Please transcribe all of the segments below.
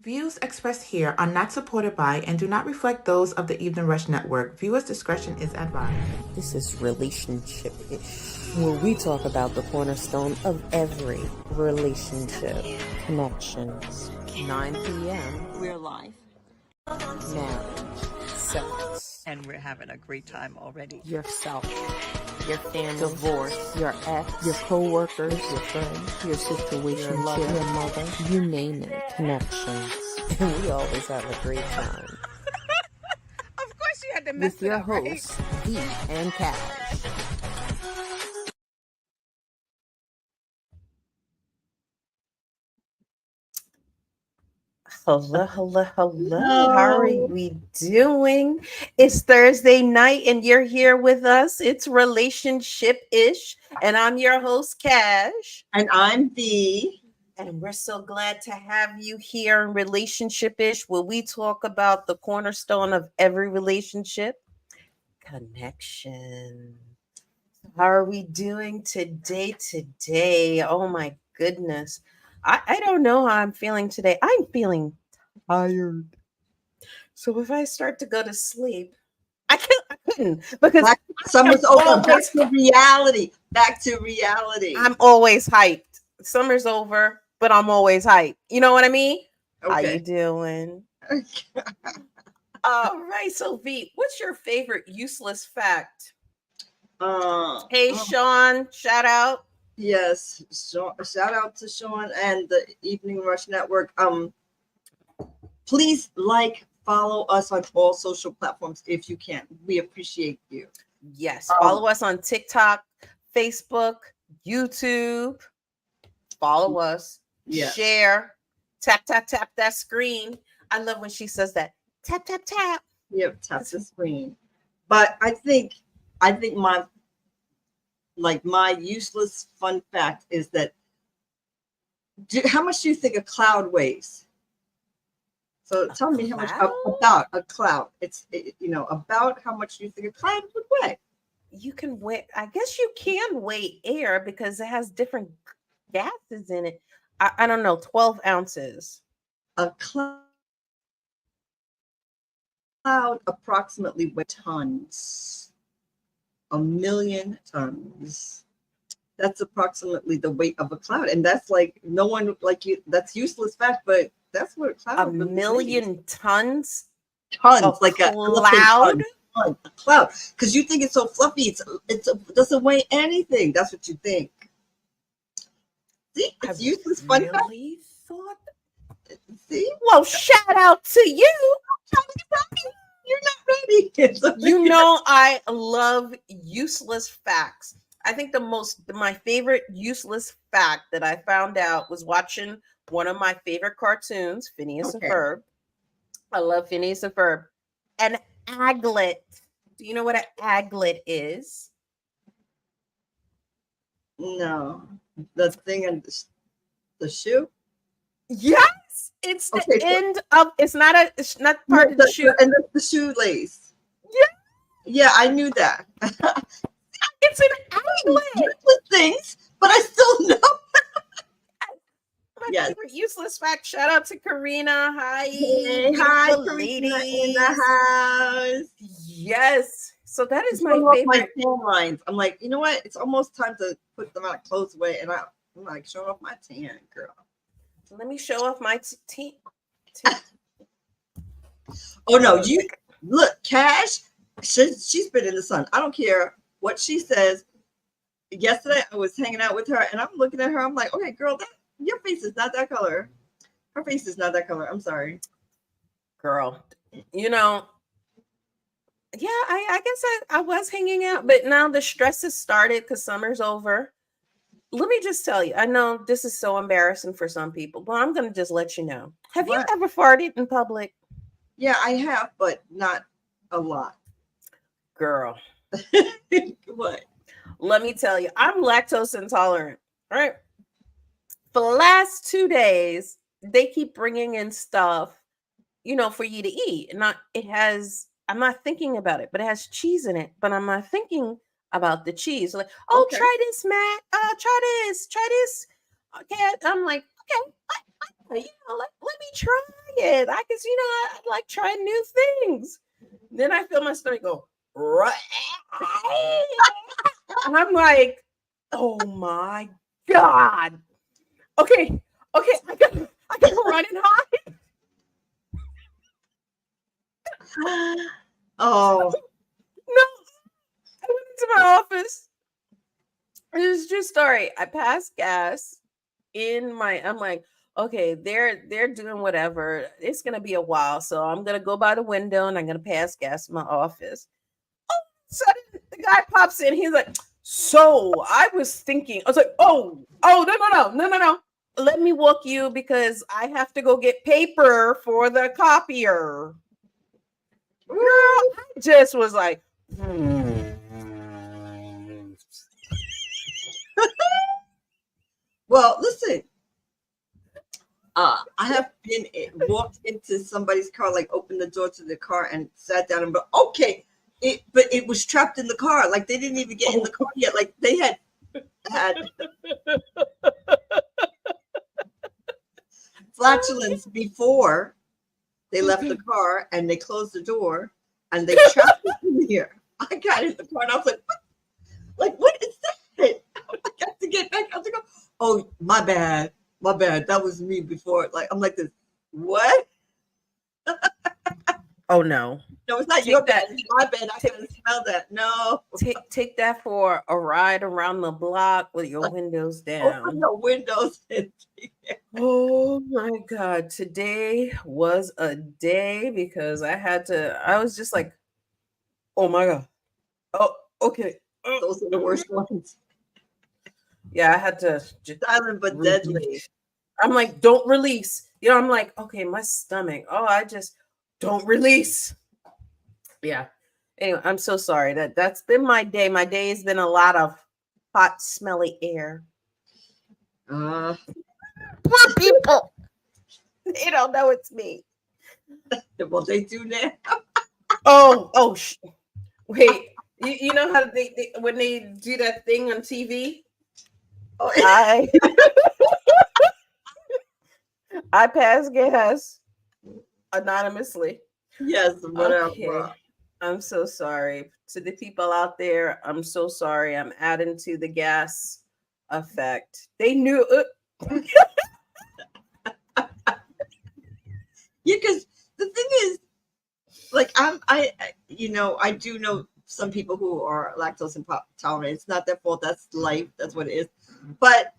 Views expressed here are not supported by and do not reflect those of the Evening Rush Network. Viewers' discretion is advised. This is Relationship-ish, where we talk about the cornerstone of every relationship. Connections. 9 p.m. We're live. Marriage. Sex. And we're having a great time already. Yourself. Your family. Divorce. Your ex. Your co-workers. Your friends. Your situation. Your lover. Your mother. You name it. Connections. And we always have a great time. Of course you had to mess With your it up, right? hosts, V and Cash. Hello. How are we doing? It's Thursday night and you're here with us. It's Relationship-ish. And I'm your host, Cash. And I'm V. And we're so glad to have you here in Relationship-ish, where we talk about the cornerstone of every relationship, connection. How are we doing today? Oh my goodness. I don't know how I'm feeling today. I'm feeling tired. So if I start to go to sleep, I couldn't because Summer's over. Back to reality. I'm always hyped. Summer's over, but I'm always hyped. You know what I mean? Okay. How you doing? All right. So V, what's your favorite useless fact? Hey, Sean, shout out. Yes, shout out to Sean and the Evening Rush Network. Please follow us on all social platforms if you can. We appreciate you. Yes, follow us on TikTok, Facebook, YouTube. Follow us. Yes. Share. Tap that screen. I love when she says that. Tap. Yep, tap the screen. But I think my useless fun fact is that how much do you think a cloud weighs? So tell me how much about a cloud. It's about how much you think a cloud would weigh. You can weigh. I guess you can weigh air because it has different gases in it. I don't know. 12 ounces. A cloud approximately weighs tons. 1 million tons. That's approximately the weight of a cloud, and that's like no one like you. That's useless fact, but that's what a cloud. 1 million tons. Tons, like cloud. A cloud, because you think it's so fluffy. It doesn't weigh anything. That's what you think. See, it's useless fun fact. Thought. See, well, shout out to you. You're not ready. You know, I love useless facts. I think my favorite useless fact that I found out was watching one of my favorite cartoons, Phineas and Ferb. I love Phineas and Ferb. An aglet. Do you know what an aglet is? No, the thing in the shoe. Yes, it's the end of. It's not part of the shoe. And the shoelace. Yeah, I knew that. It's an aglet. Useless things, but I still know. My favorite useless fact. Shout out to Karina. Hi. Hey, hi, Karina in the house. Yes. So that is my favorite. My tan lines. I'm like, you know what? It's almost time to put them out clothes away, and I'm like showing off my tan, girl. Let me show off my tan. Oh no, you look, Cash. She's been in the sun. I don't care what she says. Yesterday I was hanging out with her and I'm looking at her. I'm like, okay, girl, your face is not that color. Her face is not that color. I'm sorry. Girl, you know, yeah, I guess I was hanging out, but now the stress has started because summer's over. Let me just tell you, I know this is so embarrassing for some people, but I'm going to just let you know. Have you ever farted in public? Yeah, I have, but not a lot. Girl. What? Let me tell you, I'm lactose intolerant, right? For the last 2 days, they keep bringing in stuff, for you to eat. And I'm not thinking about it, but it has cheese in it, but I'm not thinking about the cheese. Like, try this, Matt. Try this. Okay. I'm like, okay, let me try it. I guess, I like trying new things. Then I feel my stomach go, right. And I'm like, oh my God. Okay, I gotta run and hide. Oh, No, I went into my office. It was a true story. I passed gas I'm like, okay, they're doing whatever. It's gonna be a while. So I'm gonna go by the window and I'm gonna pass gas in my office. Sudden the guy pops in, he's like, so I was thinking, I was like, oh, no. Let me walk you because I have to go get paper for the copier. Girl, I just was like, well, listen. I have walked into somebody's car, like opened the door to the car and sat down and, but okay, but it was trapped in the car. Like they didn't even get in the car yet. Like they had flatulence before they left the car, and they closed the door and they trapped it in here. I got in the car and I was like, what? Like, what is that? I got to get back out to go. Oh, my bad. That was me before. Like, I'm like this. What? oh no. No, it's not your bad. It's my bad. I couldn't smell that. No. Take that for a ride around the block with your windows down. Open the windows. Oh my God. Today was a day because I was just like, oh my God. Oh, okay. Those are the worst ones. Yeah, I had to just Silent but deadly. I'm like, don't release. I'm like, okay, my stomach. Oh, I just don't release. Yeah. Anyway, I'm so sorry. That's been my day. My day has been a lot of hot, smelly air. Poor people. They don't know it's me. Well, they do now. Wait. You know how they when they do that thing on TV? Oh, I pass gas anonymously. yes, whatever. Okay. I'm so sorry. To the people out there, I'm so sorry. I'm adding to the gas effect. They knew it. Yeah, because the thing is, like, I do know some people who are lactose intolerant. It's not their fault. That's life. That's what it is. But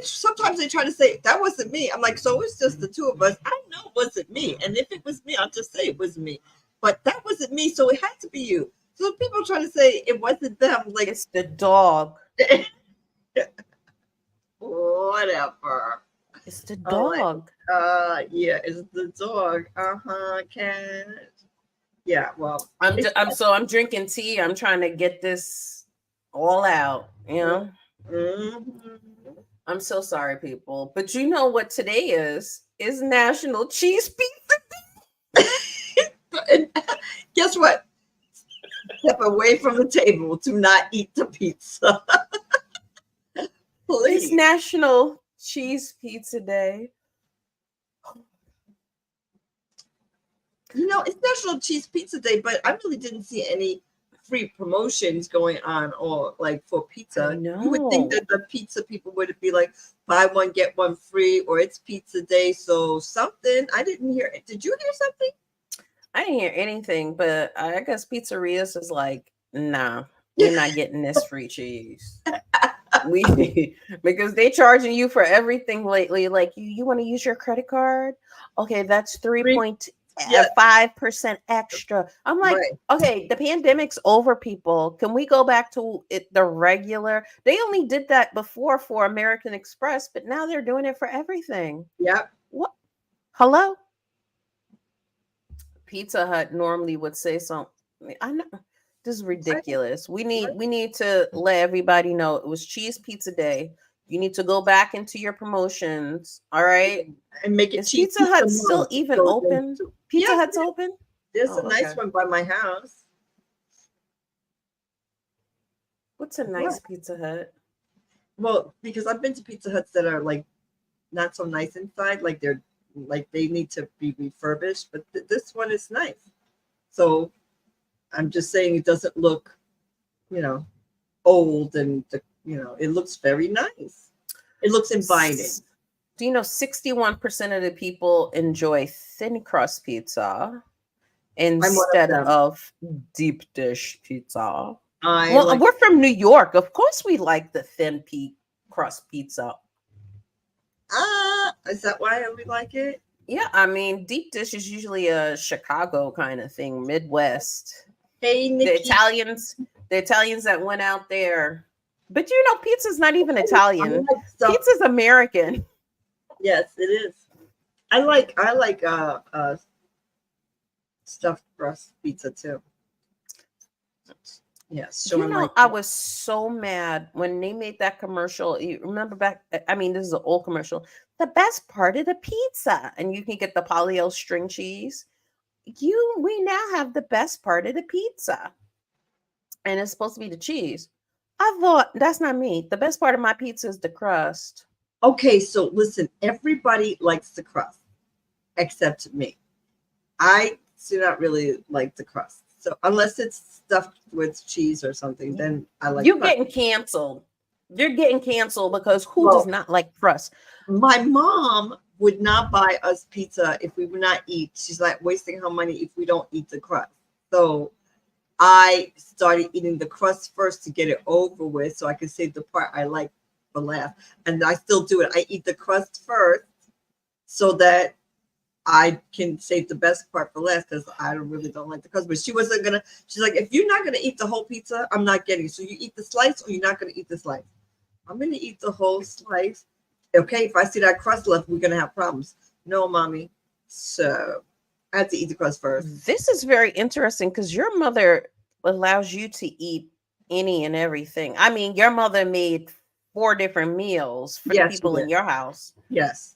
sometimes they try to say that wasn't me. I'm like, so it's just the two of us. I know it wasn't me. And if it was me, I'll just say it was me. But that wasn't me, so it had to be you. So people try to say it wasn't them. Like, it's the dog. Whatever. It's the dog. Yeah, it's the dog. Cat. Yeah, well, I'm drinking tea. I'm trying to get this all out, Mm-hmm. I'm so sorry, people. But you know what today is National Cheese Pizza Day. And guess what? Step away from the table. Do not eat the pizza. Please. It's National Cheese Pizza Day. It's National Cheese Pizza Day, but I really didn't see any free promotions going on or like for pizza. You would think that the pizza people would be like, buy one, get one free, or it's pizza day. So something. I didn't hear it. Did you hear something? I didn't hear anything, but I guess pizzerias is like, nah, you're not getting this free cheese. Because they charging you for everything lately. Like you want to use your credit card? Okay, that's 3.5% extra. I'm like, okay, the pandemic's over, people. Can we go back to the regular? They only did that before for American Express, but now they're doing it for everything. Yep. What? Hello? Pizza Hut normally would say something. I know this is ridiculous. We need to let everybody know it was Cheese Pizza Day. You need to go back into your promotions, all right? And make it Is Pizza Hut still even open? Pizza Hut's open? There's a nice one by my house. What's a nice Pizza Hut? Well, because I've been to Pizza Huts that are like not so nice inside, like they need to be refurbished. But this one is nice. So I'm just saying it doesn't look, old, and it looks very nice. It looks inviting. Do you know 61% of the people enjoy thin crust pizza instead of deep dish pizza? We're from New York. Of course we like the thin crust pizza. Is that why we like it? Yeah, I mean, deep dish is usually a Chicago kind of thing, Midwest. Hey, Nikki. The Italians that went out there. But pizza's not even Italian. Pizza's American. Yes, it is. I like stuffed crust pizza too. Yes. I was so mad when they made that commercial. You remember back? I mean, this is an old commercial. The best part of the pizza, and you can get the Polly-O string cheese. We now have the best part of the pizza, and it's supposed to be the cheese. I thought, that's not me. The best part of my pizza is the crust. Okay, so listen, everybody likes the crust except me. I do not really like the crust. So unless it's stuffed with cheese or something, then I like you getting canceled. You're getting canceled because who does not like crust? My mom would not buy us pizza if we would not eat. She's like wasting her money if we don't eat the crust. So I started eating the crust first to get it over with so I could save the part I like for last. And I still do it. I eat the crust first so that I can save the best part for last because I really don't like the crust. But she's like, if you're not gonna eat the whole pizza, I'm not getting it. So you eat the slice or you're not gonna eat the slice. I'm gonna eat the whole slice. Okay, if I see that crust left, we're gonna have problems. No, mommy. So I have to eat the crust first. This is very interesting because your mother allows you to eat any and everything. I mean, your mother made 4 different meals for the people in your house. Yes.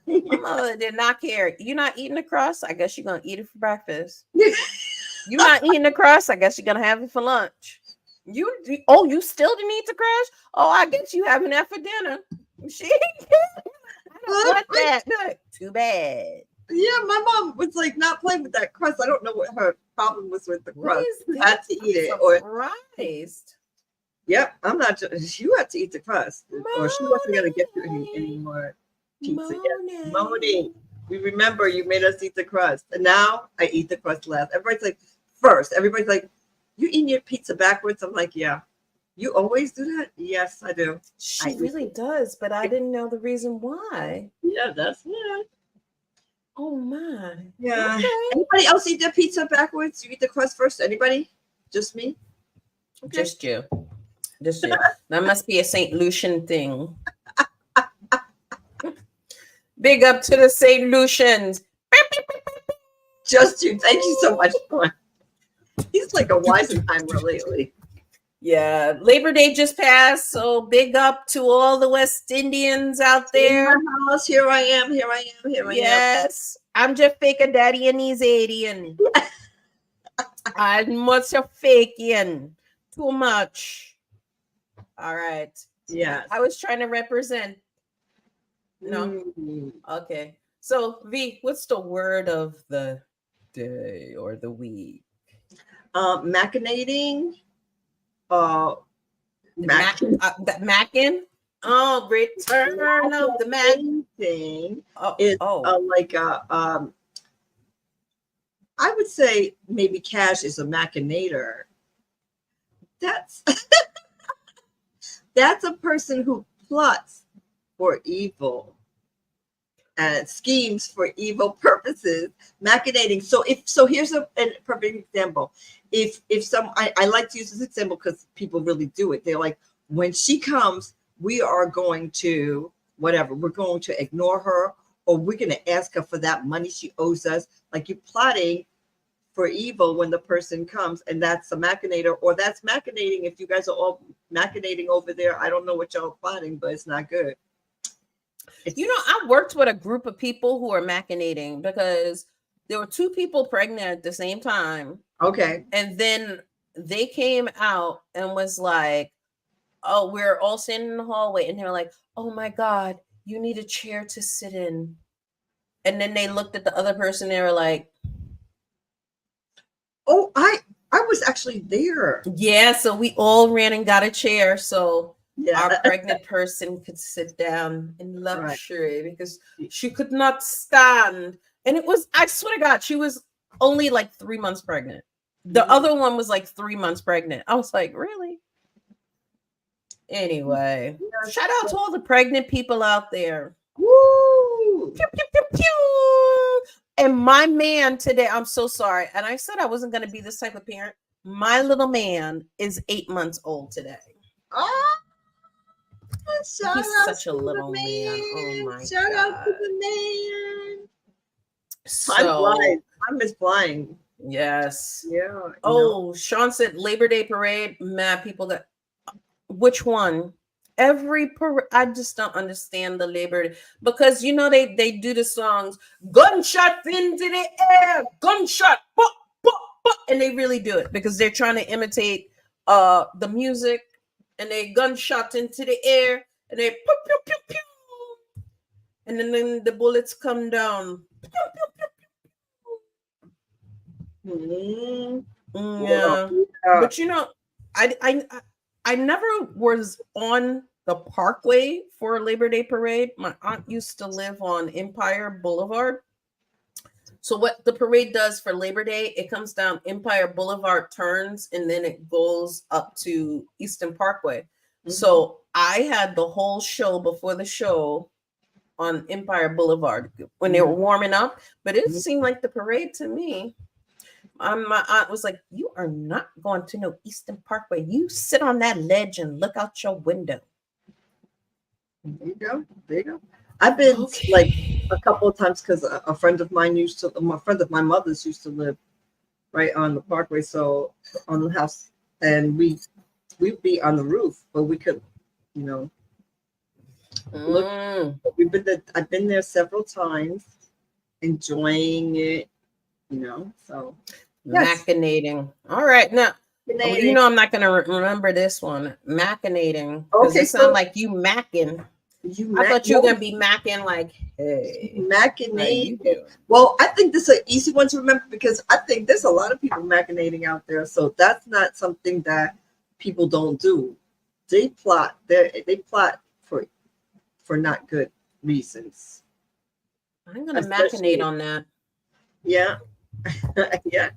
My mother did not care. You're not eating the crust? I guess you're gonna eat it for breakfast. You're not eating the crust? I guess you're gonna have it for lunch. You still didn't eat the crust? Oh, I guess you having that for dinner. I don't want that. Too bad. Yeah, my mom was like not playing with that crust. I don't know what her problem was with the crust. I had to eat it. Surprised. Yep, I'm not. You had to eat the crust, or she wasn't gonna get you any more pizza. Yes. Moni, we remember you made us eat the crust, and now I eat the crust last. Everybody's like first. Everybody's like, you eating your pizza backwards? I'm like, yeah. You always do that? Yes, I do. She really does, but I didn't know the reason why. Yeah, that's it. Oh my. Yeah. Okay. Anybody else eat their pizza backwards? You eat the crust first? Anybody? Just me? Okay. Just you. That must be a St. Lucian thing. Big up to the St. Lucians. Just you. Thank you so much. He's like a Weisenheimer lately. Yeah, Labor Day just passed, so big up to all the West Indians out there. In my house, here I am. Yes, I'm just fake a daddy and he's 80 and I'm much of faking. Too much. All right. Yeah. I was trying to represent. No. Okay. So V, what's the word of the day or the week? Machinating. Mackin. Oh, return of the Mac thing is like I would say maybe Cash is a machinator. That's that's a person who plots for evil and schemes for evil purposes, machinating. So here's a perfect example. If I like to use this example because people really do it. They're like, when she comes, we are going to whatever. We're going to ignore her, or we're going to ask her for that money she owes us. Like, you're plotting for evil when the person comes, and that's a machinator, or that's machinating. If you guys are all machinating over there, I don't know what y'all plotting, but it's not good. I worked with a group of people who are machinating because there were 2 people pregnant at the same time. Okay. And then they came out and was like, oh, we're all standing in the hallway. And they were like, oh my God, you need a chair to sit in. And then they looked at the other person. They were like, Oh, I was actually there. yeah. So we all ran and got a chair. So Yeah. our pregnant person could sit down in Right. luxury because she could not stand. And it was, I swear to God, she was only like 3 months pregnant. The Mhm. other one was like 3 months pregnant. I was like, really? Anyway, Yes. shout out to all the pregnant people out there. Woo! Pew, pew, pew, pew. And my man today, I'm so sorry. And I said I wasn't going to be this type of parent. My little man is 8 months old today. Ah, shout He's out such a to the little man. Oh my Shout out to God. the man. So, I'm blind. I miss blind. yes. Yeah. you know. Oh, Sean said Labor Day parade. Mad people that. Which one? Every parade. I just don't understand the Labor Day because you know they do the songs gunshot into the air, gunshot, pop, pop, pop, and they really do it because they're trying to imitate the music, and they gunshot into the air, and they pew, pew, pew, pew, and then the bullets come down. Pew, pew, pew, Mhm. yeah. Yeah. But you know, I never was on the Parkway for a Labor Day parade. My aunt used to live on Empire Boulevard. So what the parade does for Labor Day, it comes down Empire Boulevard, turns, and then it goes up to Eastern Parkway. Mhm. So I had the whole show before the show on Empire Boulevard when they were warming up, but it Mhm. seemed like the parade to me. My aunt was like, "You are not going to no Eastern Parkway. You sit on that ledge and look out your window." There you go. There you go. I've been like a couple of times because a friend of mine a friend of my mother's used to live right on the Parkway, so on the house, and we'd be on the roof, but we could, you know, look. Mm, We've been there. I've been there several times, enjoying it, you know. So yes. machinating. All right, now you know I'm not gonna remember this one. Machinating because Okay, it sounds so like you macking. you I thought you were gonna be macking like, hey, how you machinating. doing? Well, I think this is an easy one to remember because I think there's a lot of people machinating out there. So that's not something that people don't do. They plot. They plot for not good reasons. I'm gonna Especially- machinate on that. Yeah, yeah,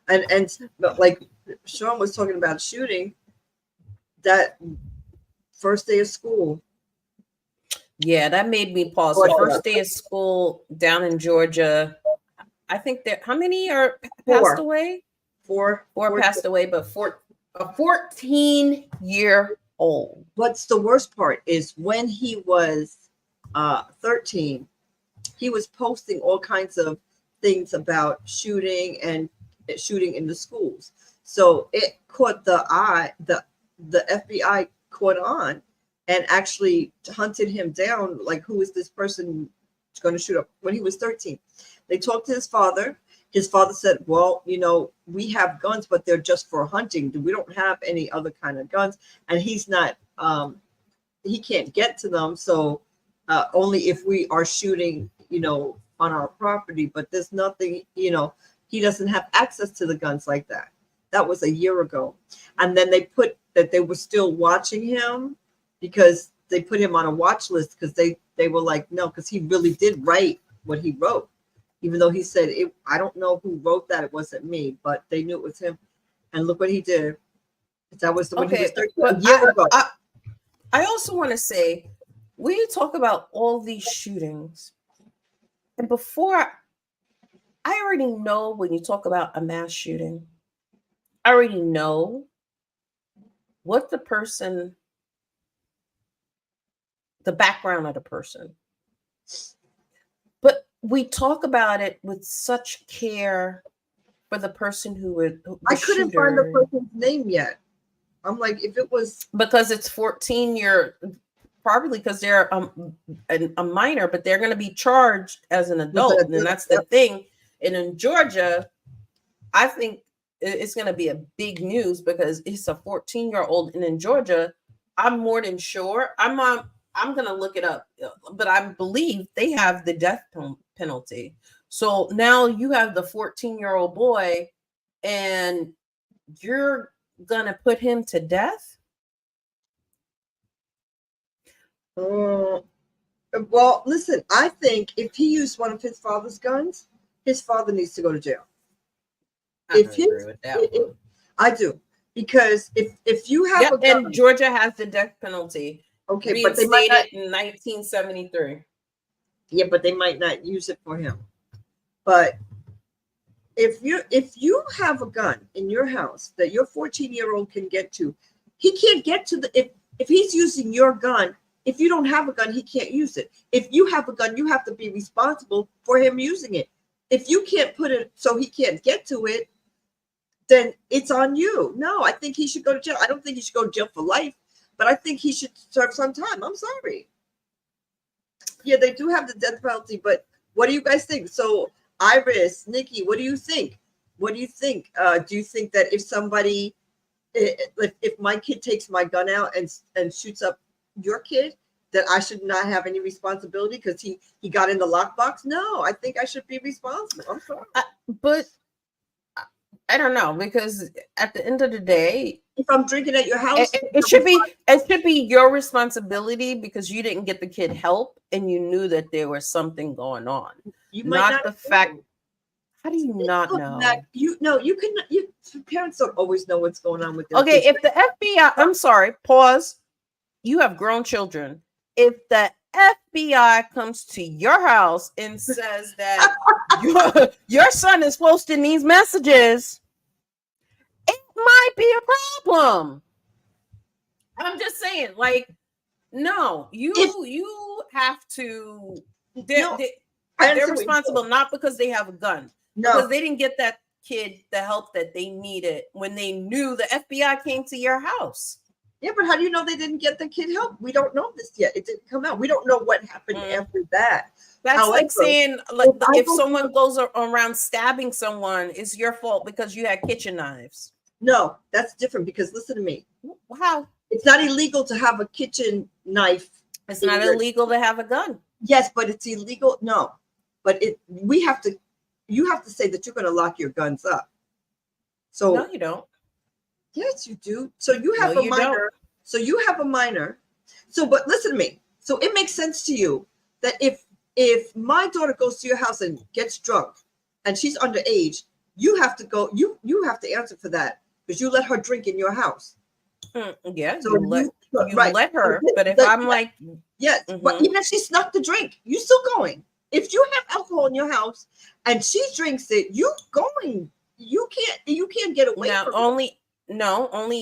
and but like Sean was talking about shooting that first day of school. Yeah, that made me pause. The first day of school down in Georgia, I think there. How many are passed away? Four Passed away, but a 14-year-old. What's the worst part is when he was 13, he was posting all kinds of things about shooting and shooting in the schools. So it caught the eye, the FBI caught on and actually hunted him down. Like, who is this person going to shoot up when he was 13? They talked to his father. His father said, well, you know, we have guns, but they're just for hunting. We don't have any other kind of guns. And he's not, he can't get to them. So only if we are shooting, you know, on our property, but there's nothing, you know, he doesn't have access to the guns like that. That was a year ago. And then they put that they were still watching him because they put him on a watch list because they were like, no, because he really did write what he wrote. Even though he said, I don't know who wrote that. It wasn't me, but they knew it was him. And look what he did. That was when he was 13, a year ago. I also want to say, we talk about all these shootings. And before, I already know when you talk about a mass shooting, I already know what the background of the person. But we talk about it with such care for the person who would. I couldn't find the person's name yet. I'm like, if it was because it's 14-year, probably because they're a minor, but they're going to be charged as an adult, and that's the thing. And in Georgia, I think it's going to be a big news because it's a 14-year-old, and in Georgia, I'm more than sure. I I'm gonna look it up, but I believe they have the death penalty. So now you have the 14-year-old boy, and you're gonna put him to death. Well, listen, I think if he used one of his father's guns, his father needs to go to jail. I don't agree with that one. I do, because if you have a gun, and Georgia has the death penalty. okay, but they might Reinstated not, in 1973. yeah, but they might not use it for him. But if you have a gun in your house that your 14-year-old can get to, he can't get to the if he's using your gun. If you don't have a gun, he can't use it. If you have a gun, you have to be responsible for him using it. If you can't put it so he can't get to it, then it's on you. No, I think he should go to jail. I don't think he should go to jail for life, but I think he should serve some time. I'm sorry. Yeah, they do have the death penalty, but what do you guys think? So, Iris, Nikki, what do you think? What do you think? Do you think that if somebody, if my kid takes my gun out and shoots up your kid, that I should not have any responsibility because he got in the lockbox? No, I think I should be responsible. I'm sorry. But I don't know, because at the end of the day, If I'm drinking at your house, it should be your responsibility because you didn't get the kid help and you knew that there was something going on. you might Not the know. fact. How do you not Look, know? Matt, you can. Parents don't always know what's going on with their Okay, kids. if the FBI, I'm sorry, pause. You have grown children. If the FBI comes to your house and says that your son is posting these messages, it might be a problem. I'm just saying, like, no, you have to. No, I They're understand what you're responsible saying. not because they have a gun, No, because they didn't get that kid the help that they needed when they knew the FBI came to your house. yeah, but how do you know they didn't get the kid help? We don't know this yet. It didn't come out. We don't know what happened after that. That's However, like saying, like, if go someone goes around stabbing someone, it's your fault because you had kitchen knives. No, that's different because listen to me. How? It's not illegal to have a kitchen knife. It's not illegal to have a gun. Yes, but it's illegal. No, but you have to say that you're going to lock your guns up. So No, you don't. yes, you do. So you have No, a you minor. don't. So you have a minor. So, but listen to me. So it makes sense to you that if my daughter goes to your house and gets drunk and she's underage, you have to go. You have to answer for that because you let her drink in your house. Yeah, So you right. let her. But if I'm like, yes, but Mhm. even if she snuck the drink, you still going. If you have alcohol in your house and she drinks it, you going. You can't get away now from only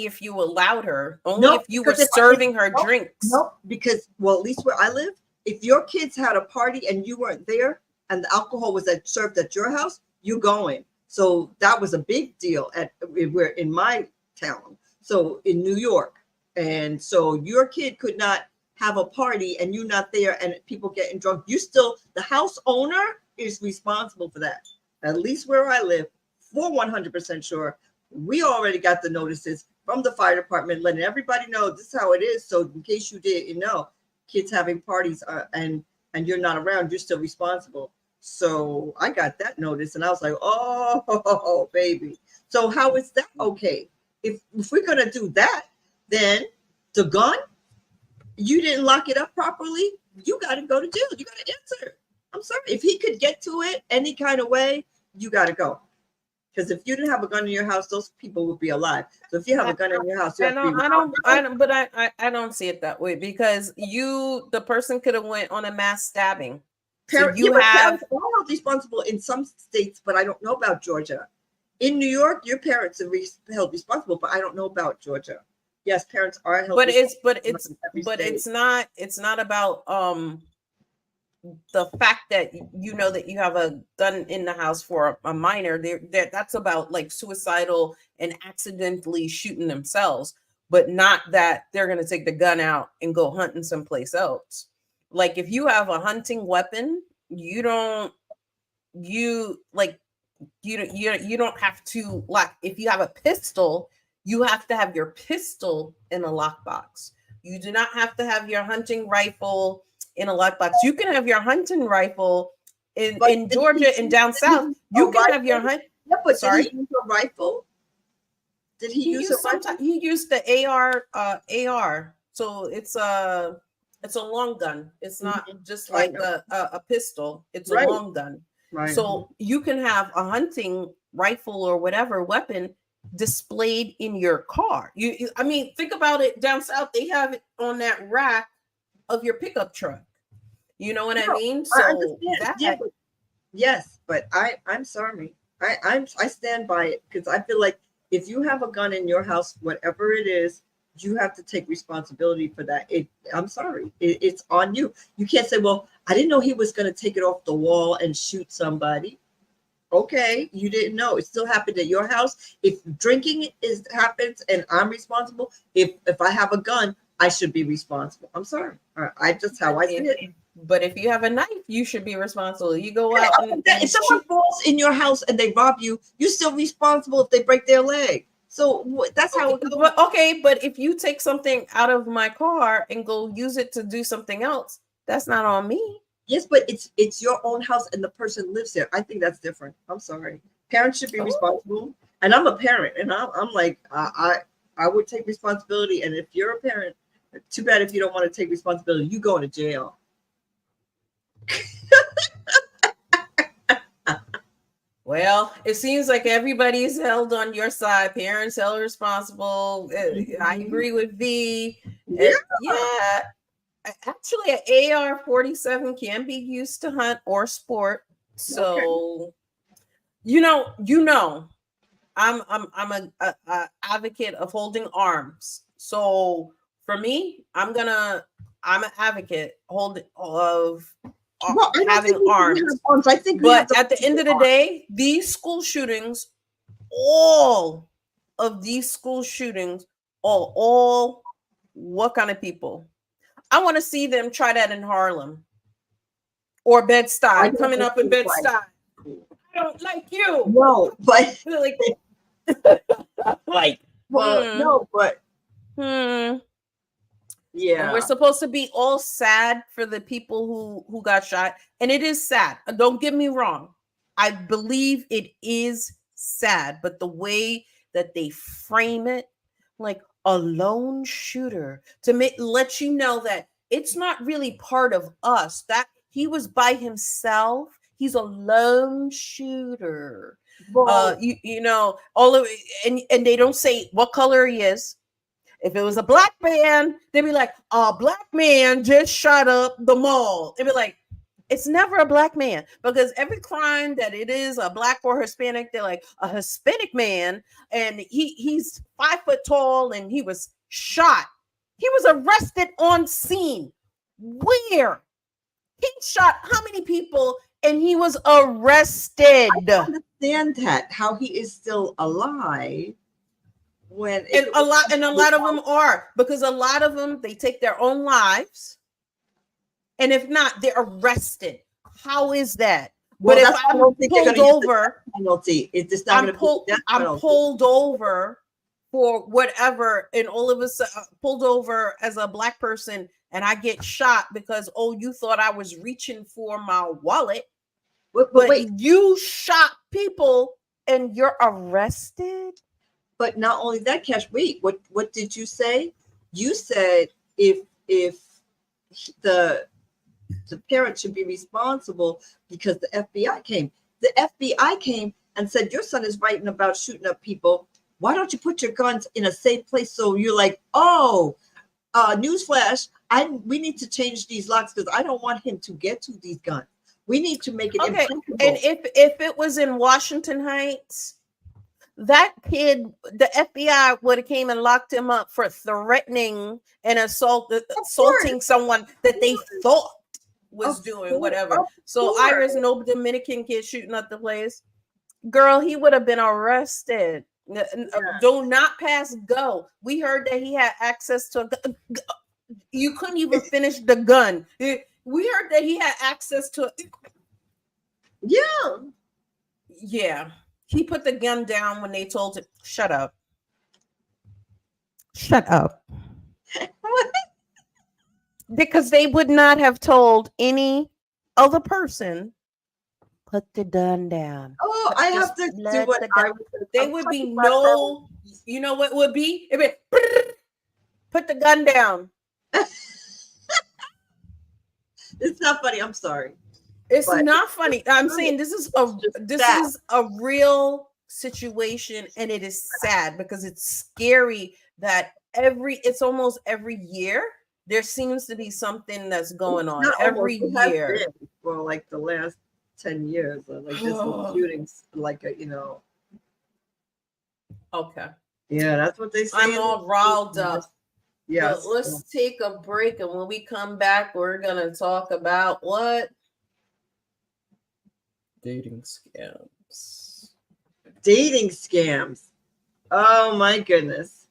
if you allowed her. Only No, if you were because if serving her no, drinks. No, because at least where I live, if your kids had a party and you weren't there and the alcohol was served at your house, you going. So that was a big deal we're in my town. So in New York. And so your kid could not have a party and you not there and people getting drunk. The house owner is responsible for that. At least where I live, for 100% sure. We already got the notices from the fire department letting everybody know this is how it is. So in case you didn't know, kids having parties and you're not around, you're still responsible. So I got that notice and I was like, oh, baby. So how is that okay? If we're going to do that, then the gun, you didn't lock it up properly, you got to go to jail. You got to answer. I'm sorry. If he could get to it any kind of way, you got to go. Because if you didn't have a gun in your house, those people would be alive. So if you have a gun in your house, I don't see it that way because the person could have went on a mass stabbing. So parents are held responsible in some states, but I don't know about Georgia. In New York, your parents are held responsible, but I don't know about Georgia. Yes, parents are held. But it's not about the fact that you know that you have a gun in the house for a minor. That's about like suicidal and accidentally shooting themselves, but not that they're going to take the gun out and go hunting someplace else. Like if you have a hunting weapon, you don't have to, like, if you have a pistol, you have to have your pistol in a lockbox. You do not have to have your hunting rifle in a lockbox. You can have your hunting rifle in Georgia and down south. You can have your hunt. Yeah, but Sorry? did he use a rifle? Did he use a rifle? He used the AR. So it's a long gun. It's not just like a pistol. It's a long gun. Right. So you can have a hunting rifle or whatever weapon displayed in your car. I mean, think about it. Down south, they have it on that rack of your pickup truck. You know what I mean? So I understand. Yes, but I'm sorry. I stand by it because I feel like if you have a gun in your house, whatever it is, you have to take responsibility for that. I'm sorry. It's on you. You can't say, well, I didn't know he was going to take it off the wall and shoot somebody. Okay, you didn't know. It still happened at your house. If drinking happens and I'm responsible, if I have a gun, I should be responsible. I'm sorry. I just how I see it. But if you have a knife, you should be responsible. You go out and if someone falls in your house and they rob you, you're still responsible if they break their leg. So that's how it goes. Okay, but if you take something out of my car and go use it to do something else, that's not on me. Yes, but it's your own house and the person lives there. I think that's different. I'm sorry. Parents should be responsible. And I'm a parent, and I'm like, I would take responsibility. And if you're a parent, too bad if you don't want to take responsibility. You go to jail. Well, it seems like everybody's held on your side. Parents held responsible. I agree with V. Yeah. Actually, an AR-47 can be used to hunt or sport. So, you know, I'm a advocate of holding arms. So for me, I'm an advocate of having arms. I think, but at the end of the day, these school shootings, all of these school shootings, all what kind of people? I want to see them try that in Harlem or Bed-Stuy, coming up in Bed-Stuy. I don't like you. No, but like, no, but yeah. And we're supposed to be all sad for the people who got shot. And it is sad. Don't get me wrong. I believe it is sad, but the way that they frame it, like a lone shooter, to let you know that it's not really part of us, that he was by himself. He's a lone shooter. Well, you know, all of it, and they don't say what color he is. If it was a black man, they'd be like, a black man just shot up the mall. They'd be like, it's never a black man, because every crime that it is a black or Hispanic, they're like a Hispanic man, and he's 5 foot tall and he was shot. He was arrested on scene. Where? He shot how many people and he was arrested? I understand that, how he is still alive. A lot of them are, because a lot of them, they take their own lives, and if not, they're arrested. How is that? Well, but if I'm pulled over, penalty, it's not I'm pulled over for whatever, and all of a sudden pulled over as a black person, and I get shot because you thought I was reaching for my wallet, but wait, you shot people and you're arrested. But not only that, Cash, wait, what did you say? You said if the parent should be responsible because the FBI came. The FBI came and said, your son is writing about shooting up people. Why don't you put your guns in a safe place? So you're like, newsflash, we need to change these locks because I don't want him to get to these guns. We need to make it impossible. And if it was in Washington Heights, that kid, the FBI would have came and locked him up for threatening and assaulting someone that they thought was doing whatever. So Iris, no Dominican kid shooting up the place. Girl, he would have been arrested. Do not pass go. We heard that he had access to a gun. You couldn't even finish the gun. We heard that he had access to. Yeah. He put the gun down when they told him, shut up. Shut up. What? because they would not have told any other person, put the gun down. Oh, I have to do let what the I gun- would. There I'm would be talking about her. no, you know what would be? It'd be, put the gun down. It's not funny. I'm sorry. It's But not funny. I'm funny. saying this is sad. a real situation, and it is sad because it's scary that it's almost every year there seems to be something that's going on Not every almost, it has year. been for like the last 10 years. Like this was shootings, like Okay. Yeah, that's what they say. I'm all riled up. Yes. But let's take a break, and when we come back, we're gonna talk about what? Dating scams. Dating scams. Oh my goodness.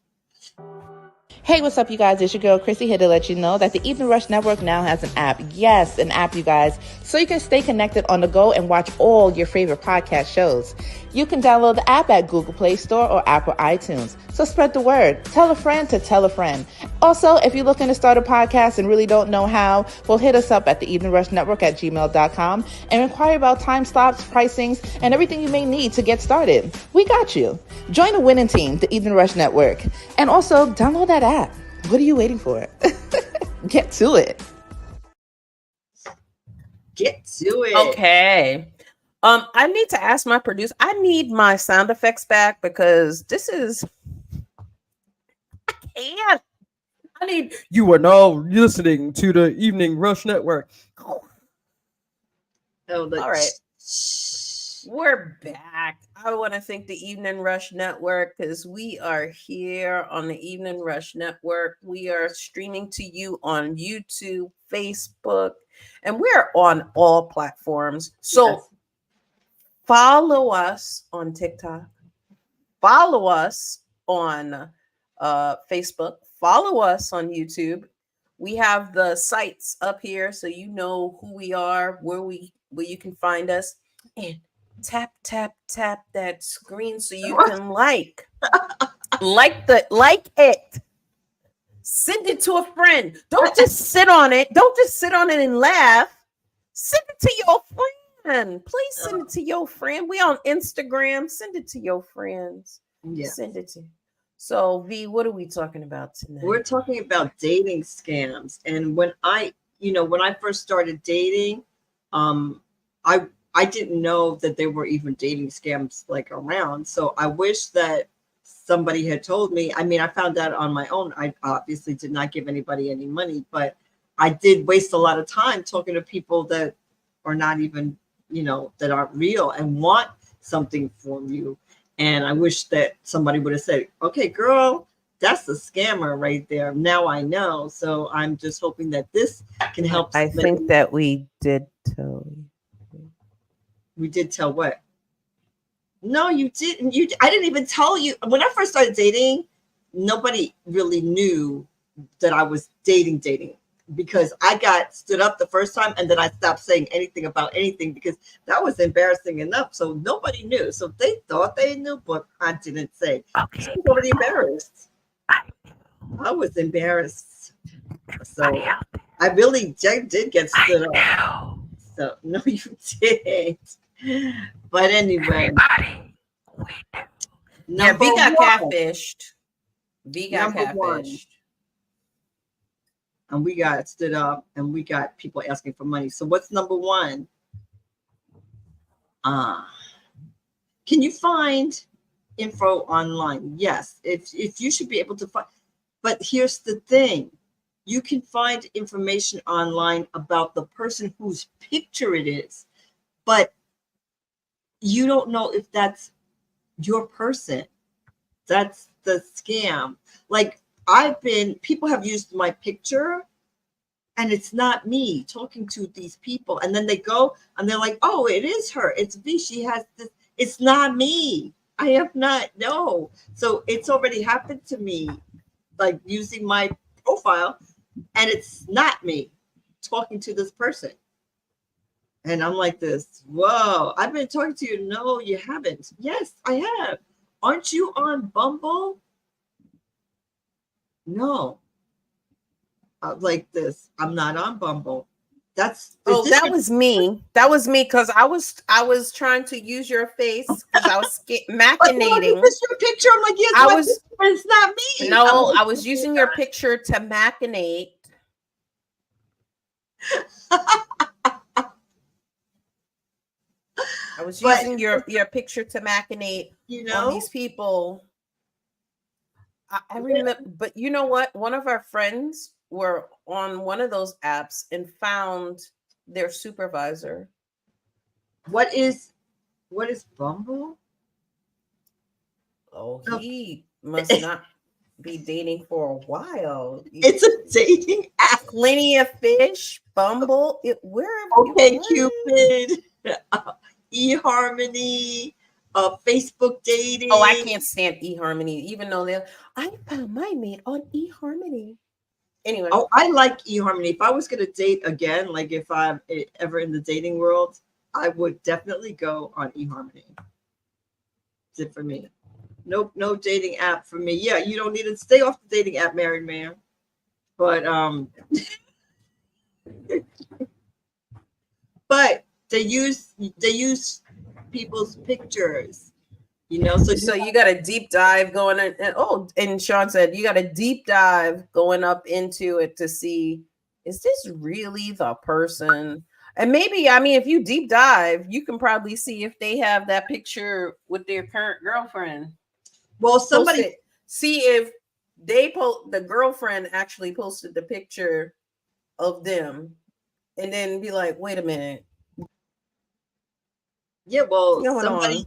Hey, what's up, you guys? It's your girl, Chrissy, here to let you know that the Evening Rush Network now has an app. Yes, an app, you guys, so you can stay connected on the go and watch all your favorite podcast shows. You can download the app at Google Play Store or Apple iTunes. So spread the word. Tell a friend to tell a friend. Also, if you're looking to start a podcast and really don't know how, well, hit us up at the Evening Rush Network at gmail.com and inquire about time slots, pricings, and everything you may need to get started. We got you. Join the winning team, the Evening Rush Network. And also, download that app. What are you waiting for? Get to it. Get to it. Okay. I need to ask my producer. I need my sound effects back because this is. I can't. I need. You are now listening to the Evening Rush Network. Oh, All right. We're back. I want to thank the Evening Rush Network because we are here on the Evening Rush Network. We are streaming to you on YouTube, Facebook, and we're on all platforms. So Yes. follow us on TikTok, follow us on Facebook, follow us on YouTube. We have the sites up here so you know who we are, where you can find us, and tap that screen so you can like it. Send it to a friend. Don't just sit on it. Don't just sit on it and laugh. Send it to your friend. Please send it to your friend. We on Instagram. Send it to your friends. Yeah. Send it to. So V, what are we talking about tonight? We're talking about dating scams. And when I first started dating, I didn't know that there were even dating scams like around. So I wish that somebody had told me. I mean, I found out on my own. I obviously did not give anybody any money, but I did waste a lot of time talking to people that are not even, that aren't real and want something from you. And I wish that somebody would have said, okay, girl, that's the scammer right there. Now I know. So I'm just hoping that this can help. I think that we did tell you. We did tell what? No, you didn't. I didn't even tell you. When I first started dating, nobody really knew that I was dating because I got stood up the first time and then I stopped saying anything about anything because that was embarrassing enough. So nobody knew. So they thought they knew, but I didn't say. Okay. So I was already embarrassed. I was embarrassed. So I really did get stood up. So no, you didn't. But anyway, yeah, V got catfished. V got catfished. And we got stood up and we got people asking for money. So what's number one? Can you find info online? Yes. If you should be able to find, but here's the thing. You can find information online about the person whose picture it is, but you don't know if that's your person. That's the scam. Like people have used my picture and it's not me talking to these people. And then they go and they're like, oh, it is her. It's V. She has this. It's not me. I have not. No. So it's already happened to me, like using my profile, and it's not me talking to this person. And I'm like this, whoa, I've been talking to you. No, you haven't. Yes, I have. Aren't you on Bumble? No. like this. I'm not on Bumble. Oh, that was me. That was me because I was trying to use your face because I was machinating. It's your picture. I'm like, yes, it's not me. No, I was using your picture to machinate. I was using your picture to machinate on these people. I remember, but you know what? One of our friends were on one of those apps and found their supervisor. What is Bumble? Oh, he must not be dating for a while. It's a dating app. Plenty of Fish, Bumble. Okay, Cupid, eHarmony, Facebook dating. Oh, I can't stand eHarmony, even though I found my mate on eHarmony. Anyway. Oh, I like eHarmony. If I was going to date again, like if I'm ever in the dating world, I would definitely go on eHarmony. That's it for me. No dating app for me. Yeah, you don't need to stay off the dating app, married man. But but they use people's pictures. So you got a deep dive going in, and Sean said you got a deep dive going up into it to see, is this really the person? And maybe, I mean, if you deep dive, you can probably see if they have that picture with their current girlfriend. Well, somebody see if the girlfriend actually posted the picture of them, and then be like, wait a minute. Yeah, well, somebody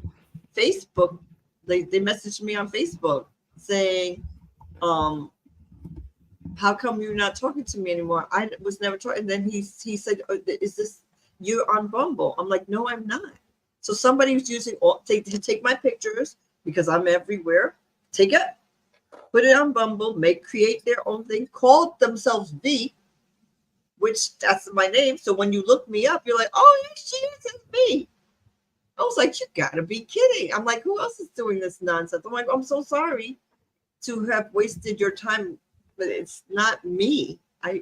Facebook, they messaged me on Facebook saying, how come you're not talking to me anymore? I was never talking. And then he said, is this you on Bumble? I'm like, no, I'm not. So somebody was using take my pictures because I'm everywhere. Take it, put it on Bumble, create their own thing, call themselves V, which that's my name. So when you look me up, you're like, oh, yeah, she is, it's me. I was like, you gotta be kidding. I'm like, who else is doing this nonsense? I'm like, I'm so sorry to have wasted your time, but it's not me. I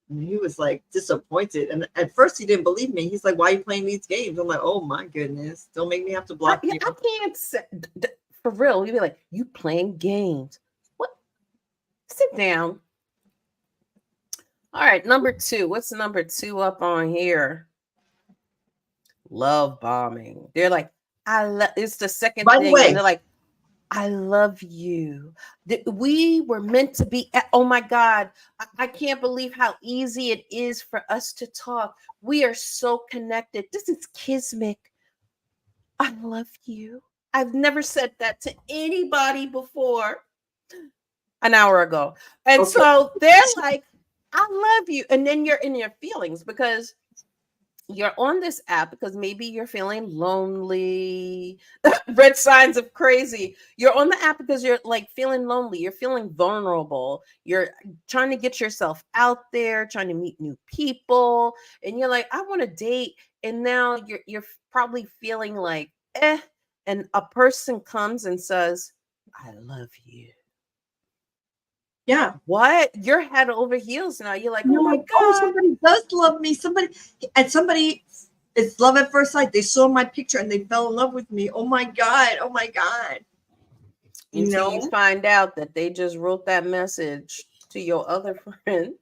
and he was like disappointed. And at first he didn't believe me. He's like, why are you playing these games? I'm like, oh my goodness. Don't make me have to block you. I can't say, for real. You'd be like, you playing games. What? Sit down. All right, number 2. What's number 2 up on here? Love bombing. They're like, it's the second By thing. the way, and they're like, I love you. We were meant to be. Oh my God. I can't believe how easy it is for us to talk. We are so connected. This is kismet. I love you. I've never said that to anybody before an hour ago. And so they're like, I love you. And then you're in your feelings because you're on this app because maybe you're feeling lonely. Red signs of crazy. You're on the app because you're like feeling lonely. You're feeling vulnerable. You're trying to get yourself out there, trying to meet new people. And you're like, I want to date. And now you're probably feeling like, and a person comes and says, I love you. Yeah. What? You're head over heels now. You're like, oh my God. Somebody does love me. Somebody, it's love at first sight. They saw my picture and they fell in love with me. Oh my God. Oh my God. Until you find out that they just wrote that message to your other friend.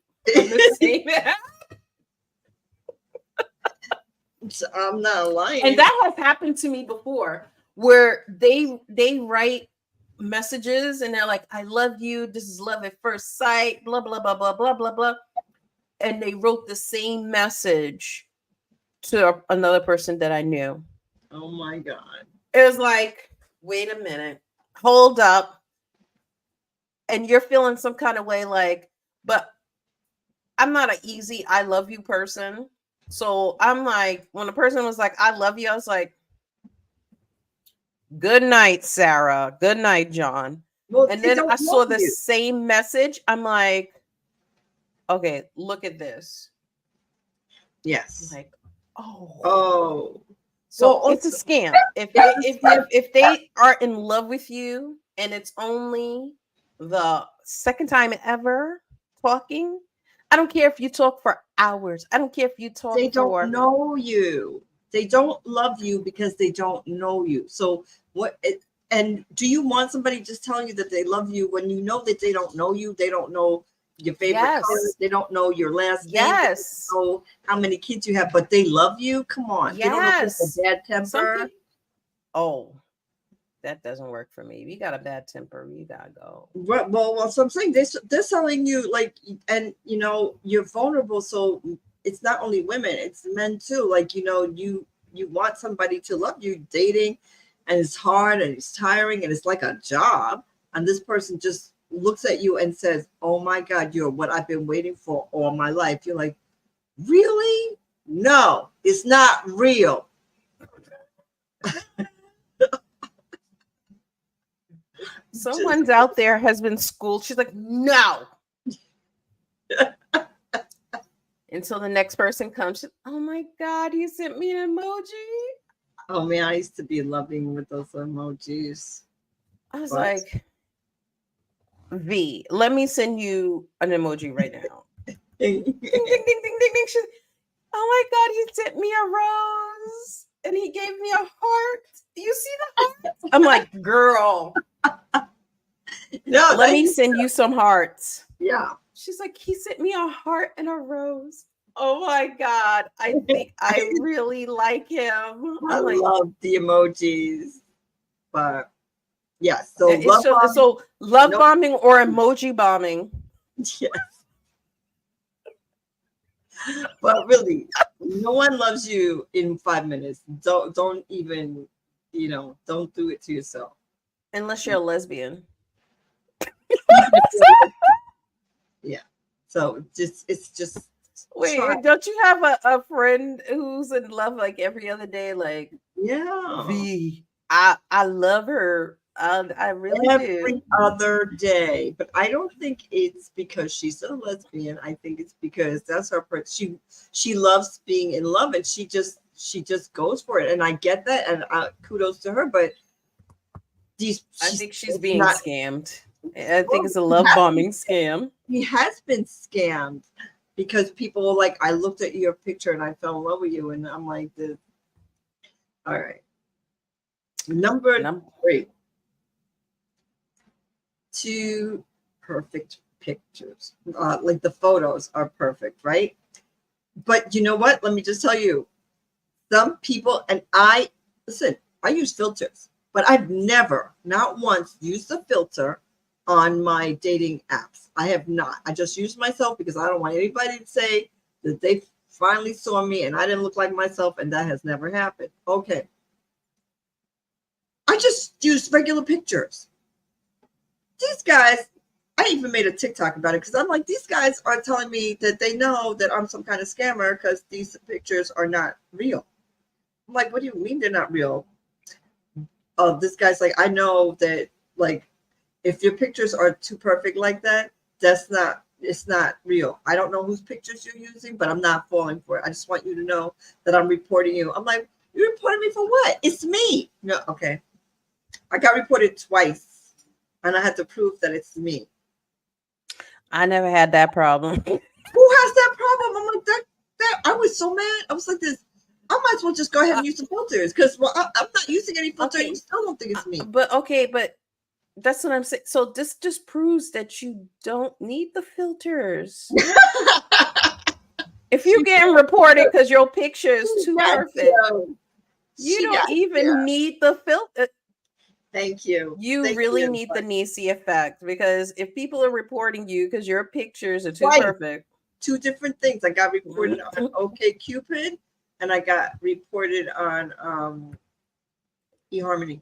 I'm not lying. And that has happened to me before where they write messages and they're like, I love you, this is love at first sight, blah blah blah blah blah blah blah, and they wrote the same message to another person that I knew. Oh my God. It was like, wait a minute, hold up. And you're feeling some kind of way, like, but I'm not an easy I love you person. So I'm like, when the person was like, I love you, I was like, good night, Sarah. Good night, John. Well, and then I saw the same message. I'm like, okay, look at this. Yes. I'm like, oh. So it's a scam. If they are in love with you and it's only the second time ever, talking, I don't care if you talk for hours. I don't care if you talk They don't for know you. They don't love you because they don't know you. So and do you want somebody just telling you that they love you when you know that they don't know you? They don't know your favorite color. yes. They don't know your last name. They Yes. don't know how many kids you have, but they love you. Come on. They don't know if Yes. it's a bad temper. Something. Oh, that doesn't work for me. If you got a bad temper, you gotta go. Right, well, so I'm saying they're selling you like, and you're vulnerable. So it's not only women, it's men too. Like, you want somebody to love you. Dating, and it's hard and it's tiring and it's like a job. And this person just looks at you and says, "Oh my God, you're what I've been waiting for all my life." You're like, really? No, it's not real. Someone's out there has been schooled. She's like, no. Until the next person comes. Oh my God, he sent me an emoji. Oh man, I used to be loving with those emojis. I was like, V, let me send you an emoji right now. Ding, ding, ding, ding, ding, ding. Oh my God, he sent me a rose and he gave me a heart. You see the heart? I'm like, girl. No, let me send you some hearts. Yeah. She's like, he sent me a heart and a rose. Oh my God. I think I really like him. I love the emojis. But yeah, so love bombing or emoji bombing. Yes. But really, no one loves you in 5 minutes. Don't even, don't do it to yourself. Unless you're a lesbian. Yeah. So it's just wait, don't you have a friend who's in love like every other day? Like, yeah. V. I love her. I really every do. other day, but I don't think it's because she's a lesbian. I think it's because that's her. She loves being in love, and she just goes for it. And I get that, and kudos to her. But I think she's being scammed. I think it's a love bombing scam. He has been scammed because people like, I looked at your picture and I fell in love with you, and I'm like, this. All right, number 3. 2 perfect pictures. Like the photos are perfect, right? But you know what? Let me just tell you, some people, and I use filters, but I've never, not once, used a filter on my dating apps. I have not. I just use myself because I don't want anybody to say that they finally saw me and I didn't look like myself, and that has never happened. Okay. I just used regular pictures. These guys, I even made a TikTok about it because I'm like, these guys are telling me that they know that I'm some kind of scammer because these pictures are not real. I'm like, what do you mean they're not real? Oh, this guy's like, I know that, like, if your pictures are too perfect like that, it's not real. I don't know whose pictures you're using, but I'm not falling for it. I just want you to know that I'm reporting you. I'm like, you're reporting me for what? It's me. No, okay. I got reported twice. And I had to prove that it's me. I never had that problem. Who has that problem? I'm like, that I was so mad. I was like this. I might as well just go ahead and use some filters because I'm not using any filter. Okay. You still don't think it's me. But that's what I'm saying. So this just proves that you don't need the filters. If you're getting reported because your picture is too perfect, you don't even need the filter. Thank you. You really need the Niecy effect, because if people are reporting you because your pictures are too perfect. 2 different things. I got reported on OkCupid and I got reported on eHarmony.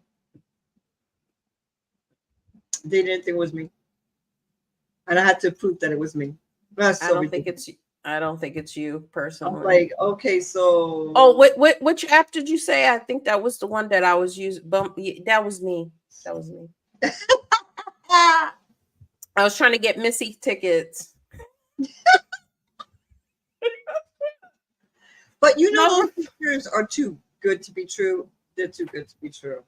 They didn't think it was me. And I had to prove that it was me. I don't think it's you personally. I'm like, okay, so which app did you say? I think that was the one that I was using. That was me. I was trying to get Missy tickets. But those pictures are too good to be true. They're too good to be true.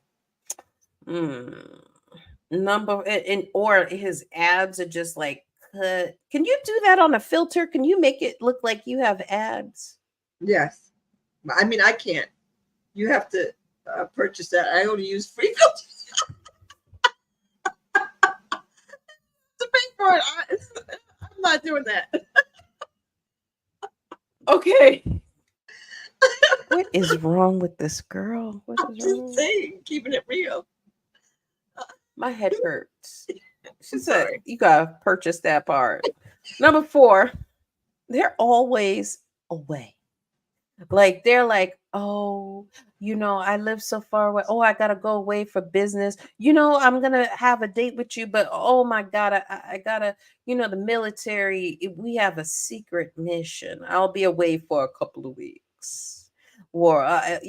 Or his abs are just like Can you do that on a filter? Can you make it look like you have abs? Yes. I mean, I can't. You have to purchase that. I only use free filters to pay for it. I'm not doing that. Okay. What is wrong with this girl? What I'm is wrong? just saying, keeping it real. My head hurts. She I'm said, sorry. you gotta purchase that part. Number 4, they're always away. Like they're like, oh, I live so far away. Oh, I gotta go away for business. I'm gonna have a date with you, but oh my god, I gotta, the military. We have a secret mission. I'll be away for a couple of weeks, or I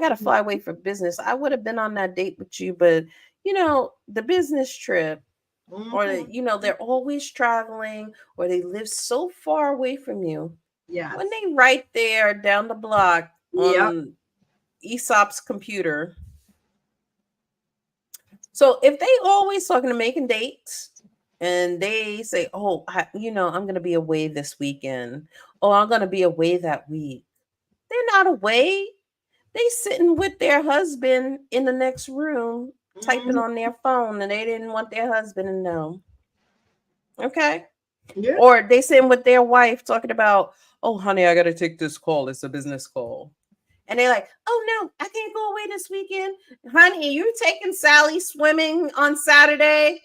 gotta fly away for business. I would have been on that date with you, but the business trip, or they're always traveling, or they live so far away from you. Yes. When they right there down the block Yep. on Aesop's computer. So if they always talking to making dates and they say, oh, I'm going to be away this weekend. Oh, I'm going to be away that week. They're not away. They sitting with their husband in the next room, typing on their phone, and they didn't want their husband to know. Okay. Yeah. Or they sitting with their wife talking about, oh, honey, I got to take this call. It's a business call. And they're like, oh, no, I can't go away this weekend. Honey, you taking Sally swimming on Saturday?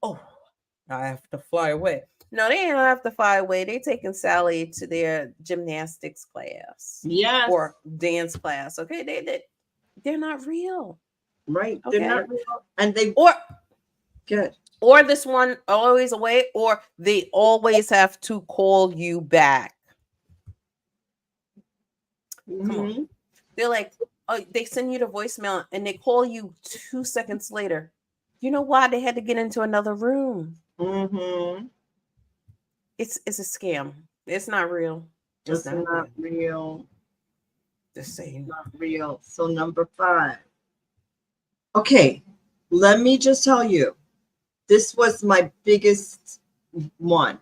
Oh, I have to fly away. No, they don't have to fly away. They taking Sally to their gymnastics class. Yes. Or dance class. Okay, they're not real. Right. Okay. They're not real. And they good. Or this one always away, or they always have to call you back. Come on. They're like, oh, they send you the voicemail and they call you 2 seconds later. You know why? They had to get into another room. It's a scam. It's not real. It's not real. Just saying. Not real. So number 5. Okay, let me just tell you, this was my biggest one.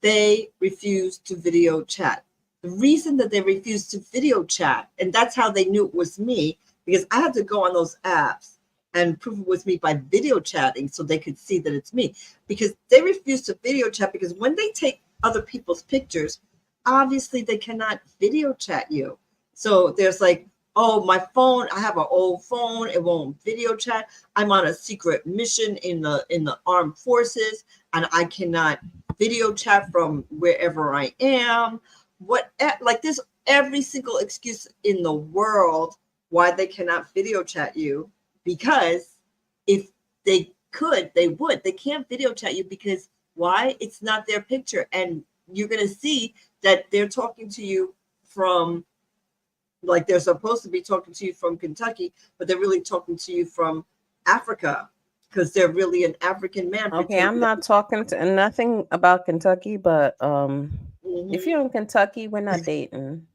They refused to video chat. The reason that they refused to video chat, and that's how they knew it was me, because I had to go on those apps and prove it was me by video chatting so they could see that it's me. Because they refused to video chat because when they take other people's pictures, obviously they cannot video chat you. So there's like, oh, my phone, I have an old phone, it won't video chat. I'm on a secret mission in the armed forces, and I cannot video chat from wherever I am. Like there's every single excuse in the world why they cannot video chat you, because if they could, they would. They can't video chat you because why? It's not their picture, and you're gonna see that they're talking to you from, like they're supposed to be talking to you from Kentucky, but they're really talking to you from Africa because they're really an African man. Okay, I'm not talking to nothing about Kentucky, but if you're in Kentucky, we're not dating.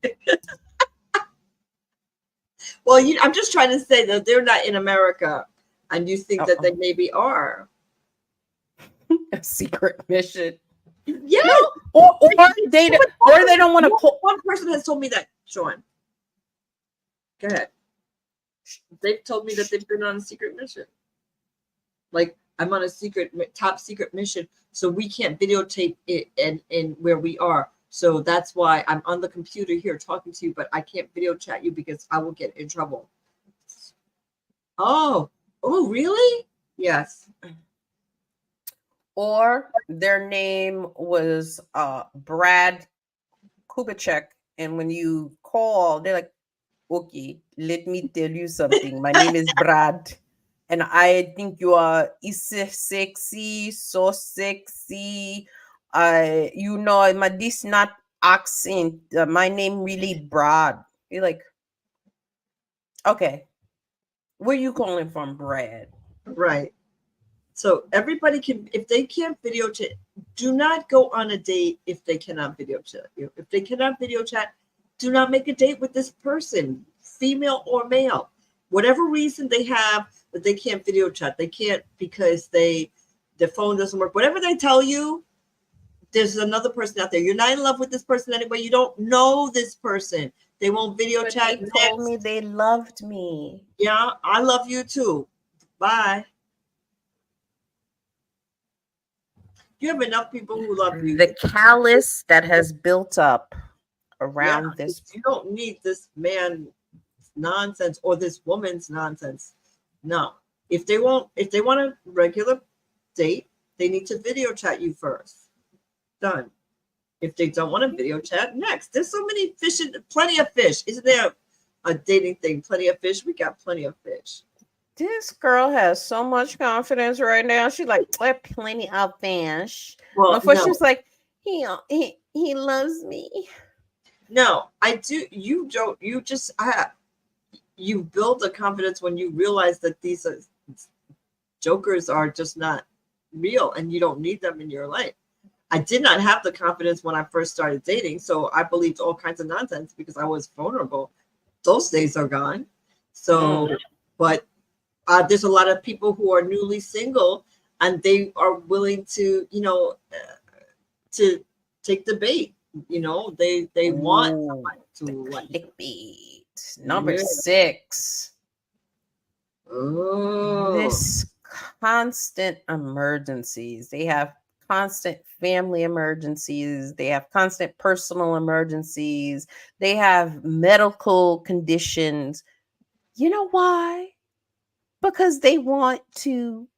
Well, I'm just trying to say that they're not in America, and you think that they maybe are. A secret mission. Yes. No, or they don't want to pull. One person has told me that, Sean. Go ahead. They've told me that they've been on a secret mission. Like, I'm on a top secret mission, so we can't videotape it and where we are. So that's why I'm on the computer here talking to you, but I can't video chat you because I will get in trouble. Oh, really? Yes. Or their name was Brad Kubitschek, and when you call, they're like, okay, let me tell you something. My name is Brad, and I think you are sexy, so sexy. This not accent. My name really Brad. You're like, okay, where you calling from, Brad? Right. So everybody can, if they can't video chat, do not go on a date if they cannot video chat you. If they cannot video chat, do not make a date with this person, female or male. Whatever reason they have that they can't video chat, they can't because they their phone doesn't work. Whatever they tell you, there's another person out there. You're not in love with this person anyway. You don't know this person. They won't video But chat. they told me they loved me. Yeah, I love you too. Bye. You have enough people who love you. The callus that has built up around this. You don't need this man's nonsense or this woman's nonsense. No. If they want a regular date, they need to video chat you first. Done. If they don't want to video chat, next. There's so many fish, plenty of fish. Isn't there a dating thing? Plenty of fish. We got plenty of fish. This girl has so much confidence right now. She's like, "There are plenty of fish." Well, Before no. she was like, he loves me. No, I do. You don't. You just you build a confidence when you realize that these jokers are just not real, and you don't need them in your life. I did not have the confidence when I first started dating, so I believed all kinds of nonsense because I was vulnerable. Those days are gone. So, but there's a lot of people who are newly single, and they are willing to, to take the bait. They want somebody to like. Clickbait. Number 6. Oh, This constant emergencies. They have constant family emergencies. They have constant personal emergencies. They have medical conditions. You know why? Because they want to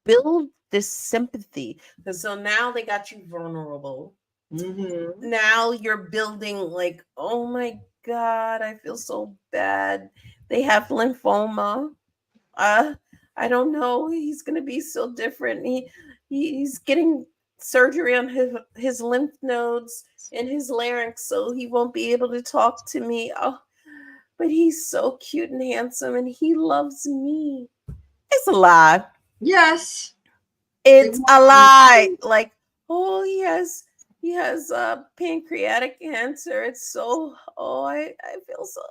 build this sympathy. So now they got you vulnerable. Mm-hmm. Now you're building like, oh my God, I feel so bad. They have lymphoma. I don't know. He's gonna be so different. He's getting surgery on his lymph nodes and his larynx, so he won't be able to talk to me. Oh, but he's so cute and handsome, and he loves me. It's a lie. Yes, It's a lie. Like, oh, he has pancreatic cancer. It's so, I feel so.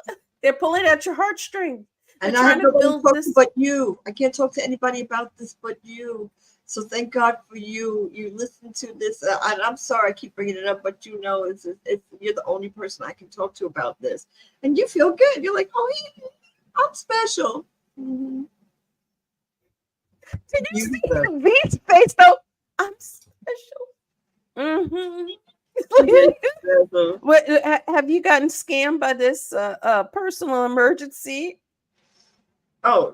They're pulling at your heartstring. and I have nobody to talk to but you. I can't talk to anybody about this but you. So thank God for you. You listen to this, and I'm sorry I keep bringing it up, but it's you're the only person I can talk to about this, and you feel good. You're like, oh, I'm special. Mm-hmm. Did you see the V's face though? I'm special. Mm-hmm. What have you gotten scammed by this personal emergency? Or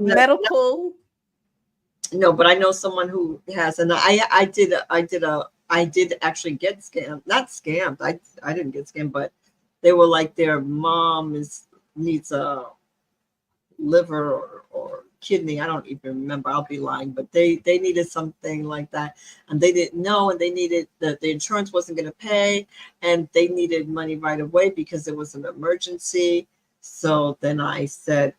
medical? No, but I know someone who has, and I did actually get scammed. Not scammed. I didn't get scammed, but they were like their mom needs a liver or kidney. I don't even remember. I'll be lying, but they needed something like that, and they didn't know, and they needed the insurance wasn't going to pay, and they needed money right away because it was an emergency. So then I said,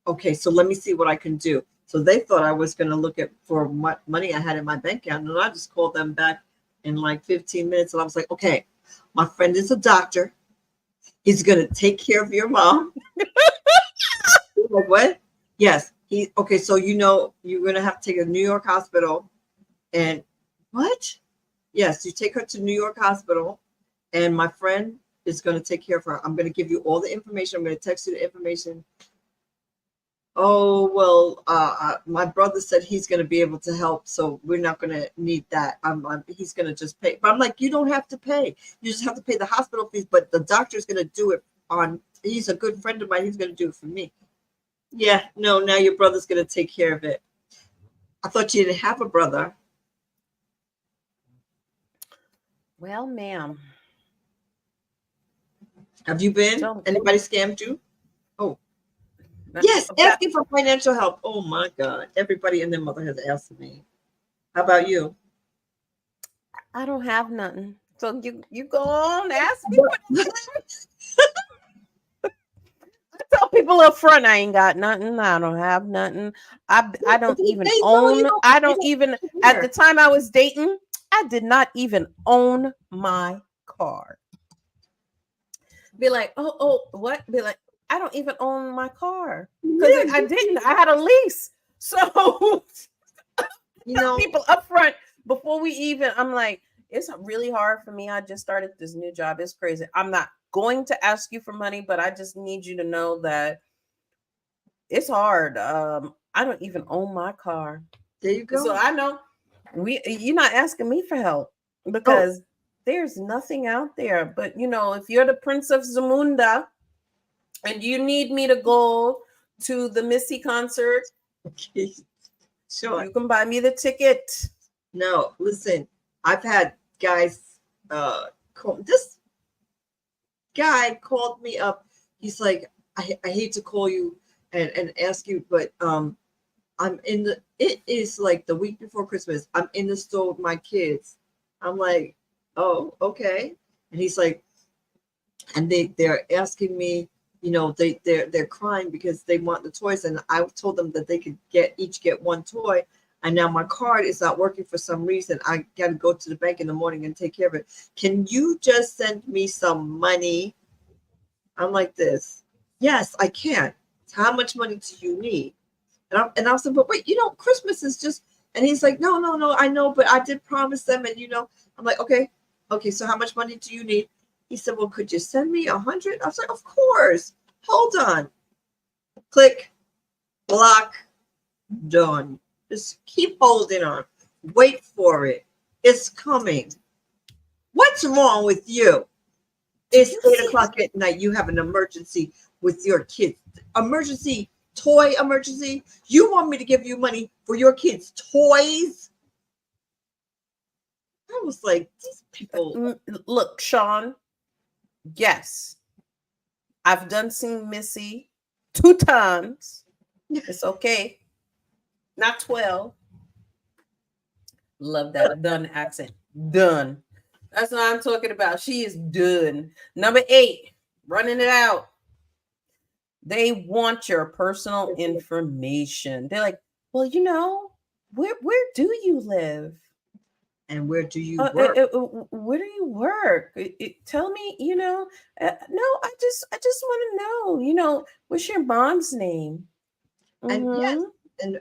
okay, so let me see what I can do. So they thought I was going to look for what money I had in my bank account, and I just called them back in like 15 minutes, and I was like, okay, my friend is a doctor. He's going to take care of your mom. Like, what? Yes. Okay, so you're going to have to take her to New York Hospital. And what? Yes, you take her to New York Hospital, and my friend is going to take care of her. I'm going to give you all the information. I'm going to text you the information. Oh, well, my brother said he's going to be able to help, so we're not going to need that. He's going to just pay. But I'm like, you don't have to pay. You just have to pay the hospital fees, but the doctor's going to do it he's a good friend of mine. He's going to do it for me. Yeah, no, now your brother's going to take care of it. I thought you didn't have a brother. Well, ma'am. Have you been? Anybody scammed you? Oh. Yes, asking for financial help. Oh my God. Everybody and their mother has asked me. How about you? I don't have nothing. So you go on, ask me. I tell people up front I ain't got nothing. I don't have nothing. I don't even own. I don't even, at the time I was dating, I did not even own my car. Be like, oh, what? Be like, I don't even own my car because I didn't. I had a lease. So You know, People up front before we even, I'm like, it's really hard for me. I just started this new job. It's crazy. I'm not going to ask you for money, but I just need you to know that it's hard. I don't even own my car. there you go. So I know you're not asking me for help Oh, because there's nothing out there. But you know, if you're the Prince of Zamunda and you need me to go to the Missy concert, okay. Sure. you can buy me the ticket. No, listen, I've had guys this guy called me up. He's like, I hate to call you and ask you, but it is like the week before Christmas. I'm in the store with my kids. I'm like, oh, okay. And he's like, and they're asking me, you know, they're crying because they want the toys. And I told them that they could each get one toy. And now my card is not working for some reason. I got to go to the bank in the morning and take care of it. Can you just send me some money? I'm like this. Yes, I can. How much money do you need? And I was like, but wait, you know, Christmas is just, and he's like, no, I know, but I did promise them. And, you know, I'm like, okay, so how much money do you need? He said, well, could you send me 100? I was like, of course. Hold on. Click, block, done. Just keep holding on. Wait for it. It's coming. What's wrong with you? It's 8 o'clock at night. You have an emergency with your kids. Emergency, toy emergency. You want me to give you money for your kids' toys? I was like, these people. Look, Sean, yes, I've done seen Missy 2 times. It's okay. Not 12. Love that done accent. Done. That's what I'm talking about. She is done. Number 8, running it out. They want your personal information. They're like, well, you know, where do you live? And where do you work? Where do you work? Tell me, you know. No, I just want to know, you know, what's your mom's name? And yes,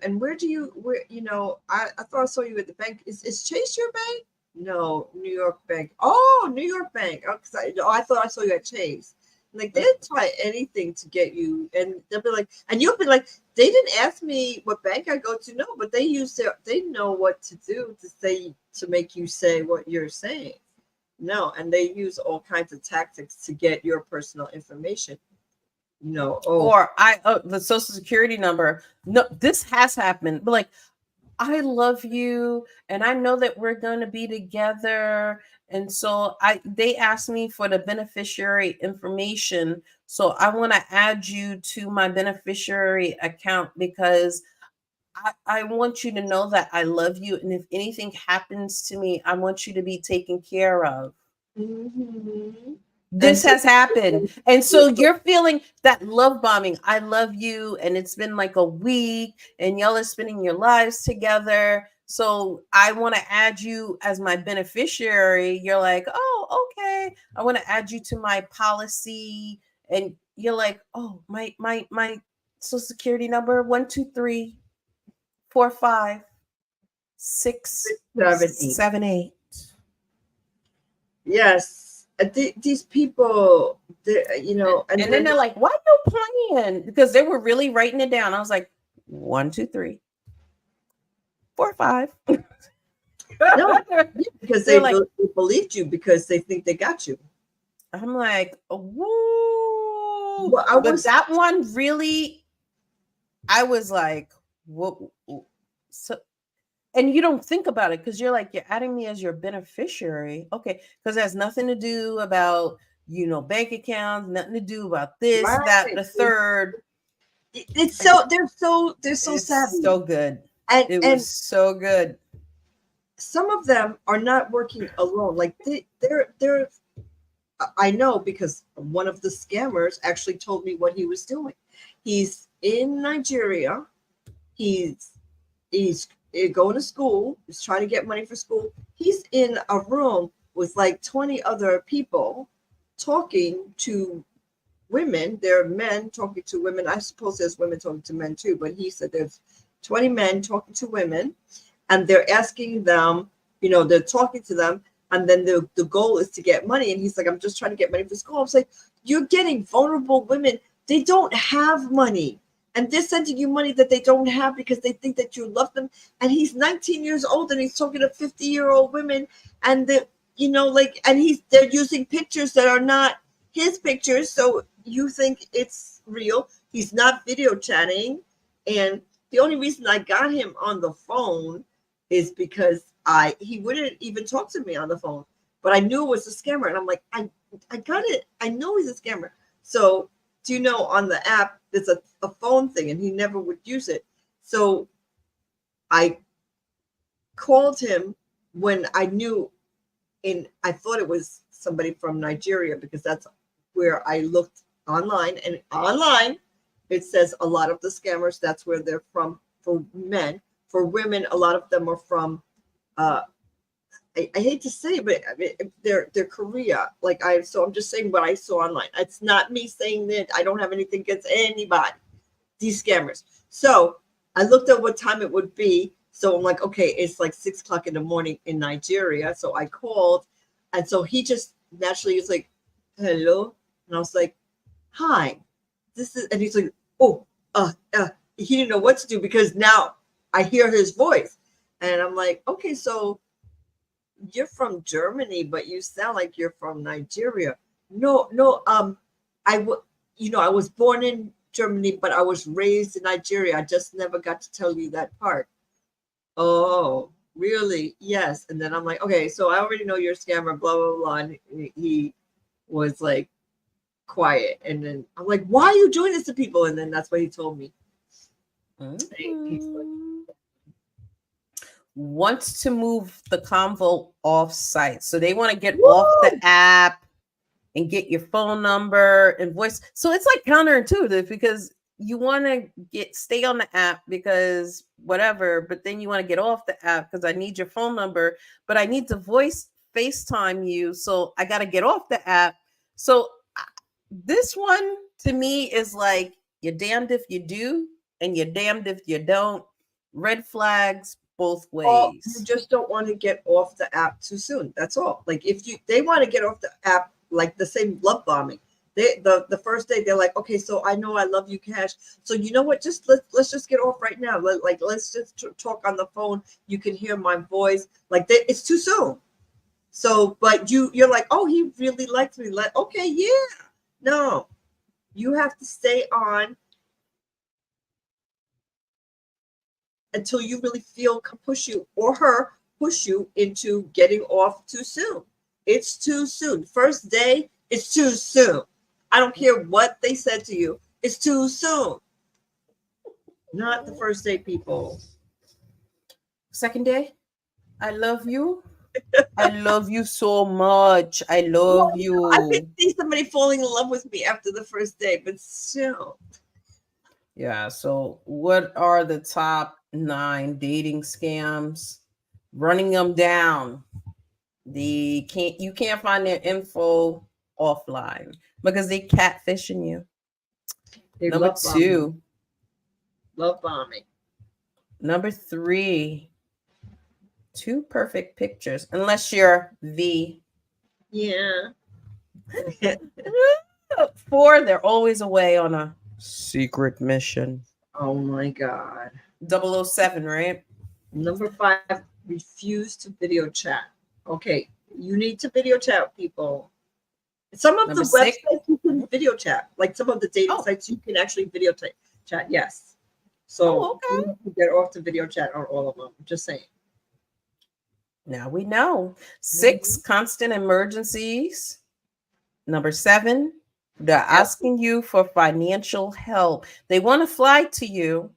and where you know, I thought I saw you at the bank. Is Chase your bank? No, New York Bank. Oh, New York Bank. Oh, I thought I saw you at Chase. Like they'll try anything to get you, and they'll be like, and you'll be like, they didn't ask me what bank I go to. No, but they know what to do to make you say what you're saying. No, and they use all kinds of tactics to get your personal information. You know, or the social security number. No, this has happened, but like, I love you and I know that we're going to be together. And so they asked me for the beneficiary information. So I want to add you to my beneficiary account because I want you to know that I love you. And if anything happens to me, I want you to be taken care of. Mm-hmm. This has happened. And so you're feeling that love bombing. I love you. And it's been like a week and y'all are spending your lives together. So I want to add you as my beneficiary. You're like, oh, okay. I want to add you to my policy. And you're like, oh, my social security number, 1 2 3 4 5 6 7 8. Yes. These people, you know, and then they're like, why you playing? Because they were really writing it down. I was like, 1 2 3 4 5. No, because they believed you because they think they got you. I'm like, whoa. Well, but that one really, I was like, what? So, and you don't think about it because you're like, you're adding me as your beneficiary. Okay. Because it has nothing to do about, you know, bank accounts, nothing to do about this, right, that, the third. It's so, they're so savvy. So good. And it was so good. Some of them are not working alone. Like they're I know because one of the scammers actually told me what he was doing. He's in Nigeria. He's going to school. He's trying to get money for school. He's in a room with like 20 other people talking to women. There are men talking to women. I suppose there's women talking to men too, but he said there's 20 men talking to women. and they're asking them, they're talking to them, and then the goal is to get money. And he's like, I'm just trying to get money for school. I was like, you're getting vulnerable women. They don't have money. And they're sending you money that they don't have because they think that you love them. And he's 19 years old and he's talking to 50-year-old women. And they're using pictures that are not his pictures. So you think it's real. He's not video chatting. And the only reason I got him on the phone is because he wouldn't even talk to me on the phone. But I knew it was a scammer. And I'm like, I got it. I know he's a scammer. So do you know on the app, there's a phone thing and he never would use it. So I called him when I knew I thought it was somebody from Nigeria because that's where I looked online. And online, it says a lot of the scammers, that's where they're from for men. For women, a lot of them are from, I hate to say it, but I mean, they're Korea. So I'm just saying what I saw online. It's not me saying that. I don't have anything against anybody, these scammers. So I looked at what time it would be. So I'm like, okay, it's like 6 o'clock in the morning in Nigeria. So I called, and so he just naturally was like, hello. And I was like, hi, and he's like, oh, he didn't know what to do because now I hear his voice. And I'm like, okay, so you're from Germany, but you sound like you're from Nigeria. No, I was born in Germany, but I was raised in Nigeria. I just never got to tell you that part. Oh, really? Yes. And then I'm like, okay, so I already know you're a scammer, blah, blah, blah. And he was like quiet. And then I'm like, why are you doing this to people? And then that's what he told me. He's like, wants to move the convo off site. So they want to get off the app and get your phone number and voice. So it's like counterintuitive because you want to stay on the app because whatever, but then you want to get off the app because I need your phone number, but I need to FaceTime you. So I got to get off the app. So this one to me is like, you're damned if you do and you're damned if you don't. Red flags both ways. Well, you just don't want to get off the app too soon. That's all. Like they want to get off the app, like the same love bombing. The first day they're like, okay, so I know I love you, Cash. So you know what? Let's just get off right now. Let's just talk on the phone. You can hear my voice. It's too soon. So, but you're like, oh, he really likes me. Like, okay, yeah. No, you have to stay on until you really feel push you into getting off too soon. It's too soon. First day, it's too soon. I don't care what they said to you. It's too soon. Not the first day, people. Second day, I love you. I love you so much. I love you. I could see somebody falling in love with me after the first day, but still. Yeah. So what are the top 9 dating scams? Running them down. You can't find their info offline because they catfishing you. Number 2. Love bombing. Number 3. 2 perfect pictures, unless you're V. Yeah. 4, they're always away on a secret mission. Oh my God. 007, right? Number 5, refuse to video chat. Okay, you need to video chat, people. Some of Number the 6. websites you can video chat, like some of the dating sites you can actually video chat. Yes. So okay. You need to get off the video chat on all of them. I'm just saying. Now we know. 6, constant emergencies. Number 7, they're asking you for financial help. They want to fly to you,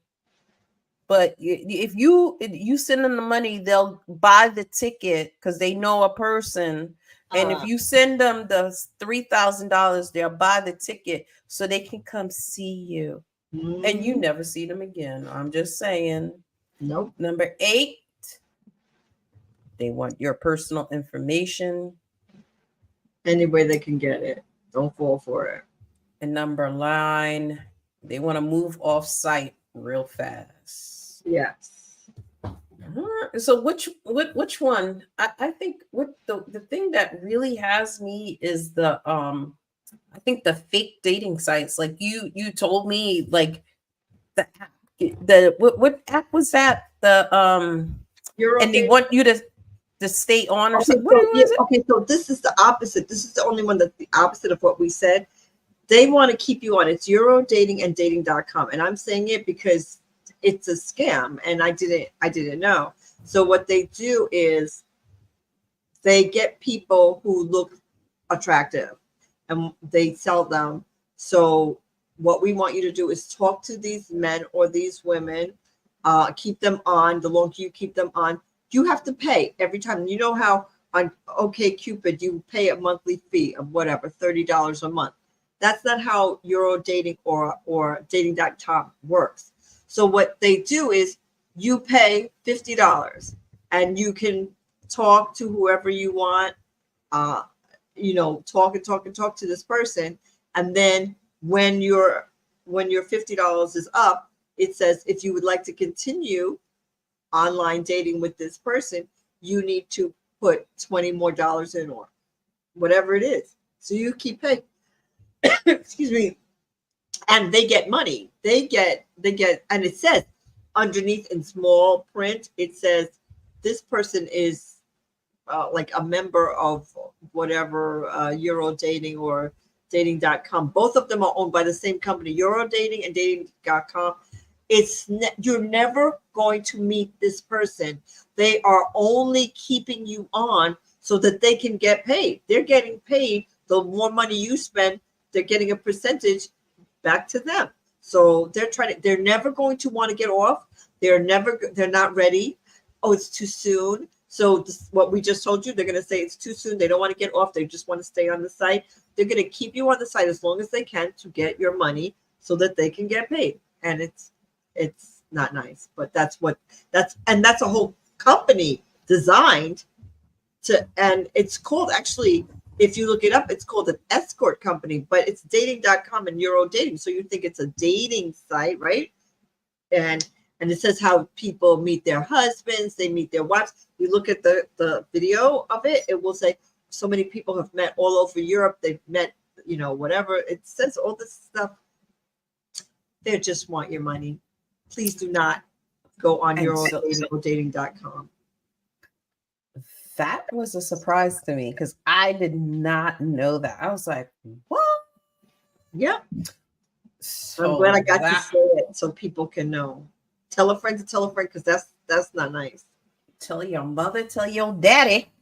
but if you send them the money, they'll buy the ticket because they know a person. And if you send them the $3,000, they'll buy the ticket so they can come see you. And you never see them again. I'm just saying. Nope. Number 8, they want your personal information. Any way they can get it. Don't fall for it. And number 9, they want to move off site real fast. Yes. So which one? I think what the thing that really has me is the I think the fake dating sites. Like you told me like the what app was that? The You're and they okay. want you to stay on or Okay, something. What so yeah, was it? okay, so this is the opposite. This is the only one that's the opposite of what we said. They want to keep you on. It's Eurodating and dating.com. And I'm saying it because it's a scam and I didn't know. So what they do is they get people who look attractive and they sell them. So what we want you to do is talk to these men or these women, keep them on. The longer you keep them on, you have to pay every time. You know how on OkCupid you pay a monthly fee of whatever, $30 a month. That's not how Euro Dating or dating.com works. So what they do is you pay $50 and you can talk to whoever you want, uh, talk and talk and talk to this person. And then when your $50 is up, it says if you would like to continue online dating with this person, you need to put $20 more in or whatever it is. So you keep paying. Excuse me. And they get money. They get, and it says underneath in small print, it says this person is like a member of whatever Euro Dating or dating.com. Both of them are owned by the same company, Euro Dating and dating.com. You're never going to meet this person. They are only keeping you on so that they can get paid. They're getting paid. The more money you spend, they're getting a percentage back to them. So they're never going to want to get off. They're not ready. Oh, it's too soon. So what we just told you, they're going to say it's too soon. They don't want to get off. They just want to stay on the site. They're going to keep you on the site as long as they can to get your money so that they can get paid. And it's not nice, but that's a whole company designed to, and it's called, actually, if you look it up, it's called an escort company, but it's dating.com and Euro Dating. So you think it's a dating site, right? And it says how people meet their husbands, they meet their wives. You look at the video of it, it will say so many people have met all over Europe. They've met, whatever. It says all this stuff. They just want your money. Please do not go on dating.com. That was a surprise to me because I did not know that. I was like, what? Yeah. So I'm glad I got to say it so people can know. Tell a friend to tell a friend, because that's not nice. Tell your mother, tell your daddy.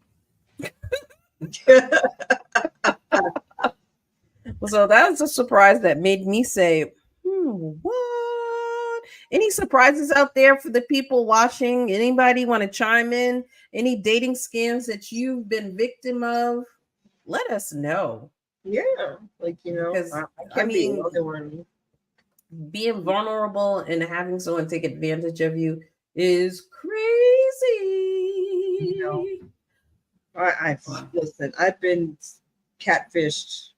So that was a surprise that made me say, what? Any surprises out there for the people watching? Anybody want to chime in? Any dating scams that you've been victim of? Let us know. Yeah, like, Because I mean, be another one. Being vulnerable and having someone take advantage of you is crazy. Listen, I've been catfished.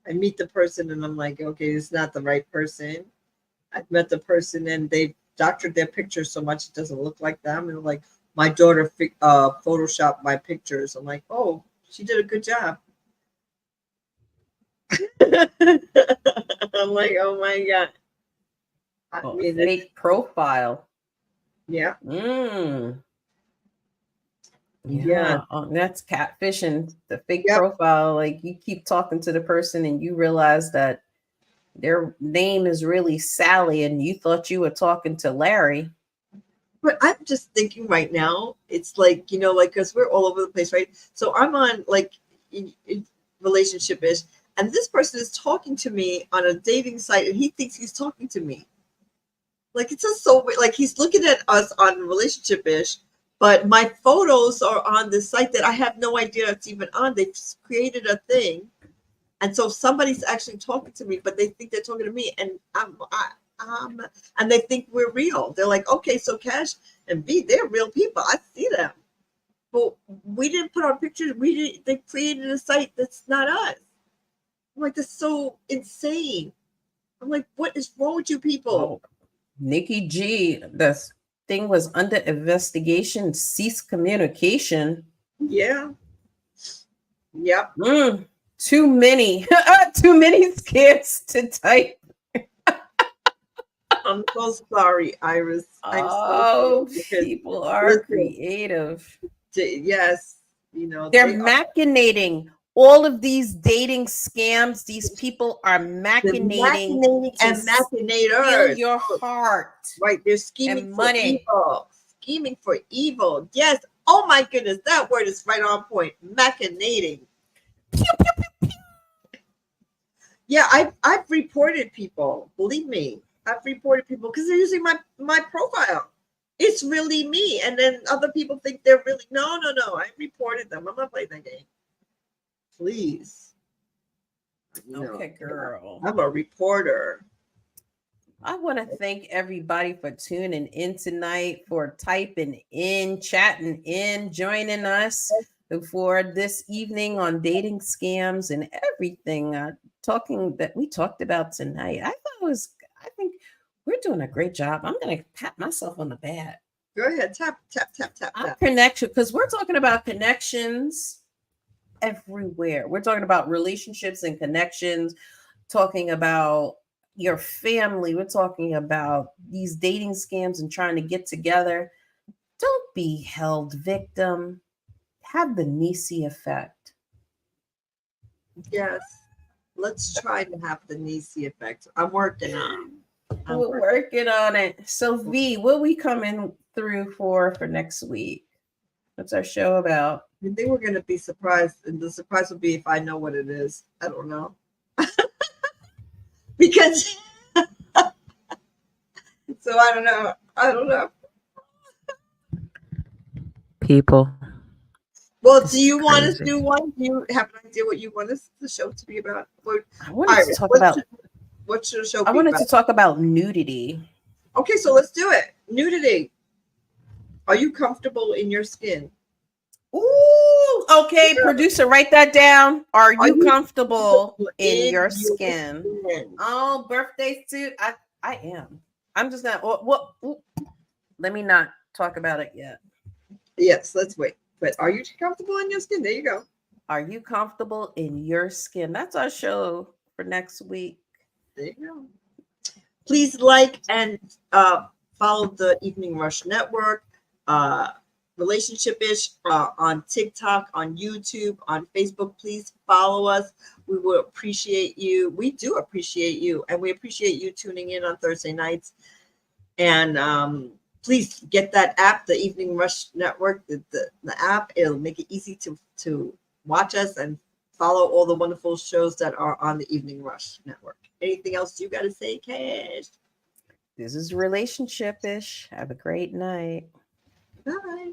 I meet the person and I'm like, okay, it's not the right person. I've met the person and they've doctored their pictures so much it doesn't look like them. And like, my daughter photoshopped my pictures. I'm like, oh, she did a good job. I'm like, oh my God. Fake profile. Yeah. Yeah. That's catfishing. The fake profile. Like, you keep talking to the person and you realize that their name is really Sally and you thought you were talking to Larry. But I'm just thinking right now, it's like, because we're all over the place, right? So I'm on like Relationship-ish, and this person is talking to me on a dating site and he thinks he's talking to me. Like, it's just so weird. Like, he's looking at us on Relationship-ish, but my photos are on this site that I have no idea it's even on. They've created a thing. And so somebody's actually talking to me, but they think they're talking to me. And and they think we're real. They're like, okay, so Cash and B, they're real people. I see them. But we didn't put our pictures. They created a site that's not us. I'm like, that's so insane. I'm like, what is wrong with you people? Nikki G, that's thing was under investigation, cease communication. Yeah. Yep. Too many, too many scams to type. I'm so sorry, Iris. I'm Oh, so sorry because, people are listen, creative. yes, you know, They're they are machinating. All of these dating scams, these people are machinating and to steal machinators. your heart Right. They're scheming and for money. evil. Scheming for evil. Yes. Oh my goodness. That word is right on point. Machinating. Yeah, I've reported people. Believe me, I've reported people because they're using my profile. It's really me, and then other people think they're really no. I reported them. I'm not playing that game. Please, Okay, girl. I'm a reporter. I want to thank everybody for tuning in tonight, for typing in, chatting in, joining us for this evening on dating scams and everything. Talking that we talked about tonight. I think we're doing a great job. I'm gonna pat myself on the back. Go ahead, tap. Our connection, because we're talking about connections everywhere. We're talking about relationships and connections, talking about your family. We're talking about these dating scams and trying to get together. Don't be held victim. Have the Nisi effect. Yes. Let's try to have the Nisi effect. I'm working on it. We're working on it. So V, what we coming through for next week? What's our show about? I think we're gonna be surprised, and the surprise will be if I know what it is. I don't know. Because so I don't know. People. Well, do you want us to do one? Do you have an idea what you want the show to be about? I wanted to talk about what should the show be I wanted about? to talk about nudity. Okay, so let's do it. Nudity. Are you comfortable in your skin? Ooh, okay, Yeah. Producer, write that down. Are you comfortable in your skin? Oh, birthday suit. I am. I'm just not. Let me not talk about it yet. Yes, let's wait. But are you comfortable in your skin? There you go. Are you comfortable in your skin? That's our show for next week. There you go. Please like and follow the Evening Rush Network, Relationship-ish on TikTok, on YouTube, on Facebook. Please follow us. We will appreciate you. We do appreciate you, and we appreciate you tuning in on Thursday nights. And please get that app, the Evening Rush Network, the app. It'll make it easy to watch us and follow all the wonderful shows that are on the Evening Rush Network. Anything else you got to say, Cash? This is Relationship-ish. Have a great night. Bye.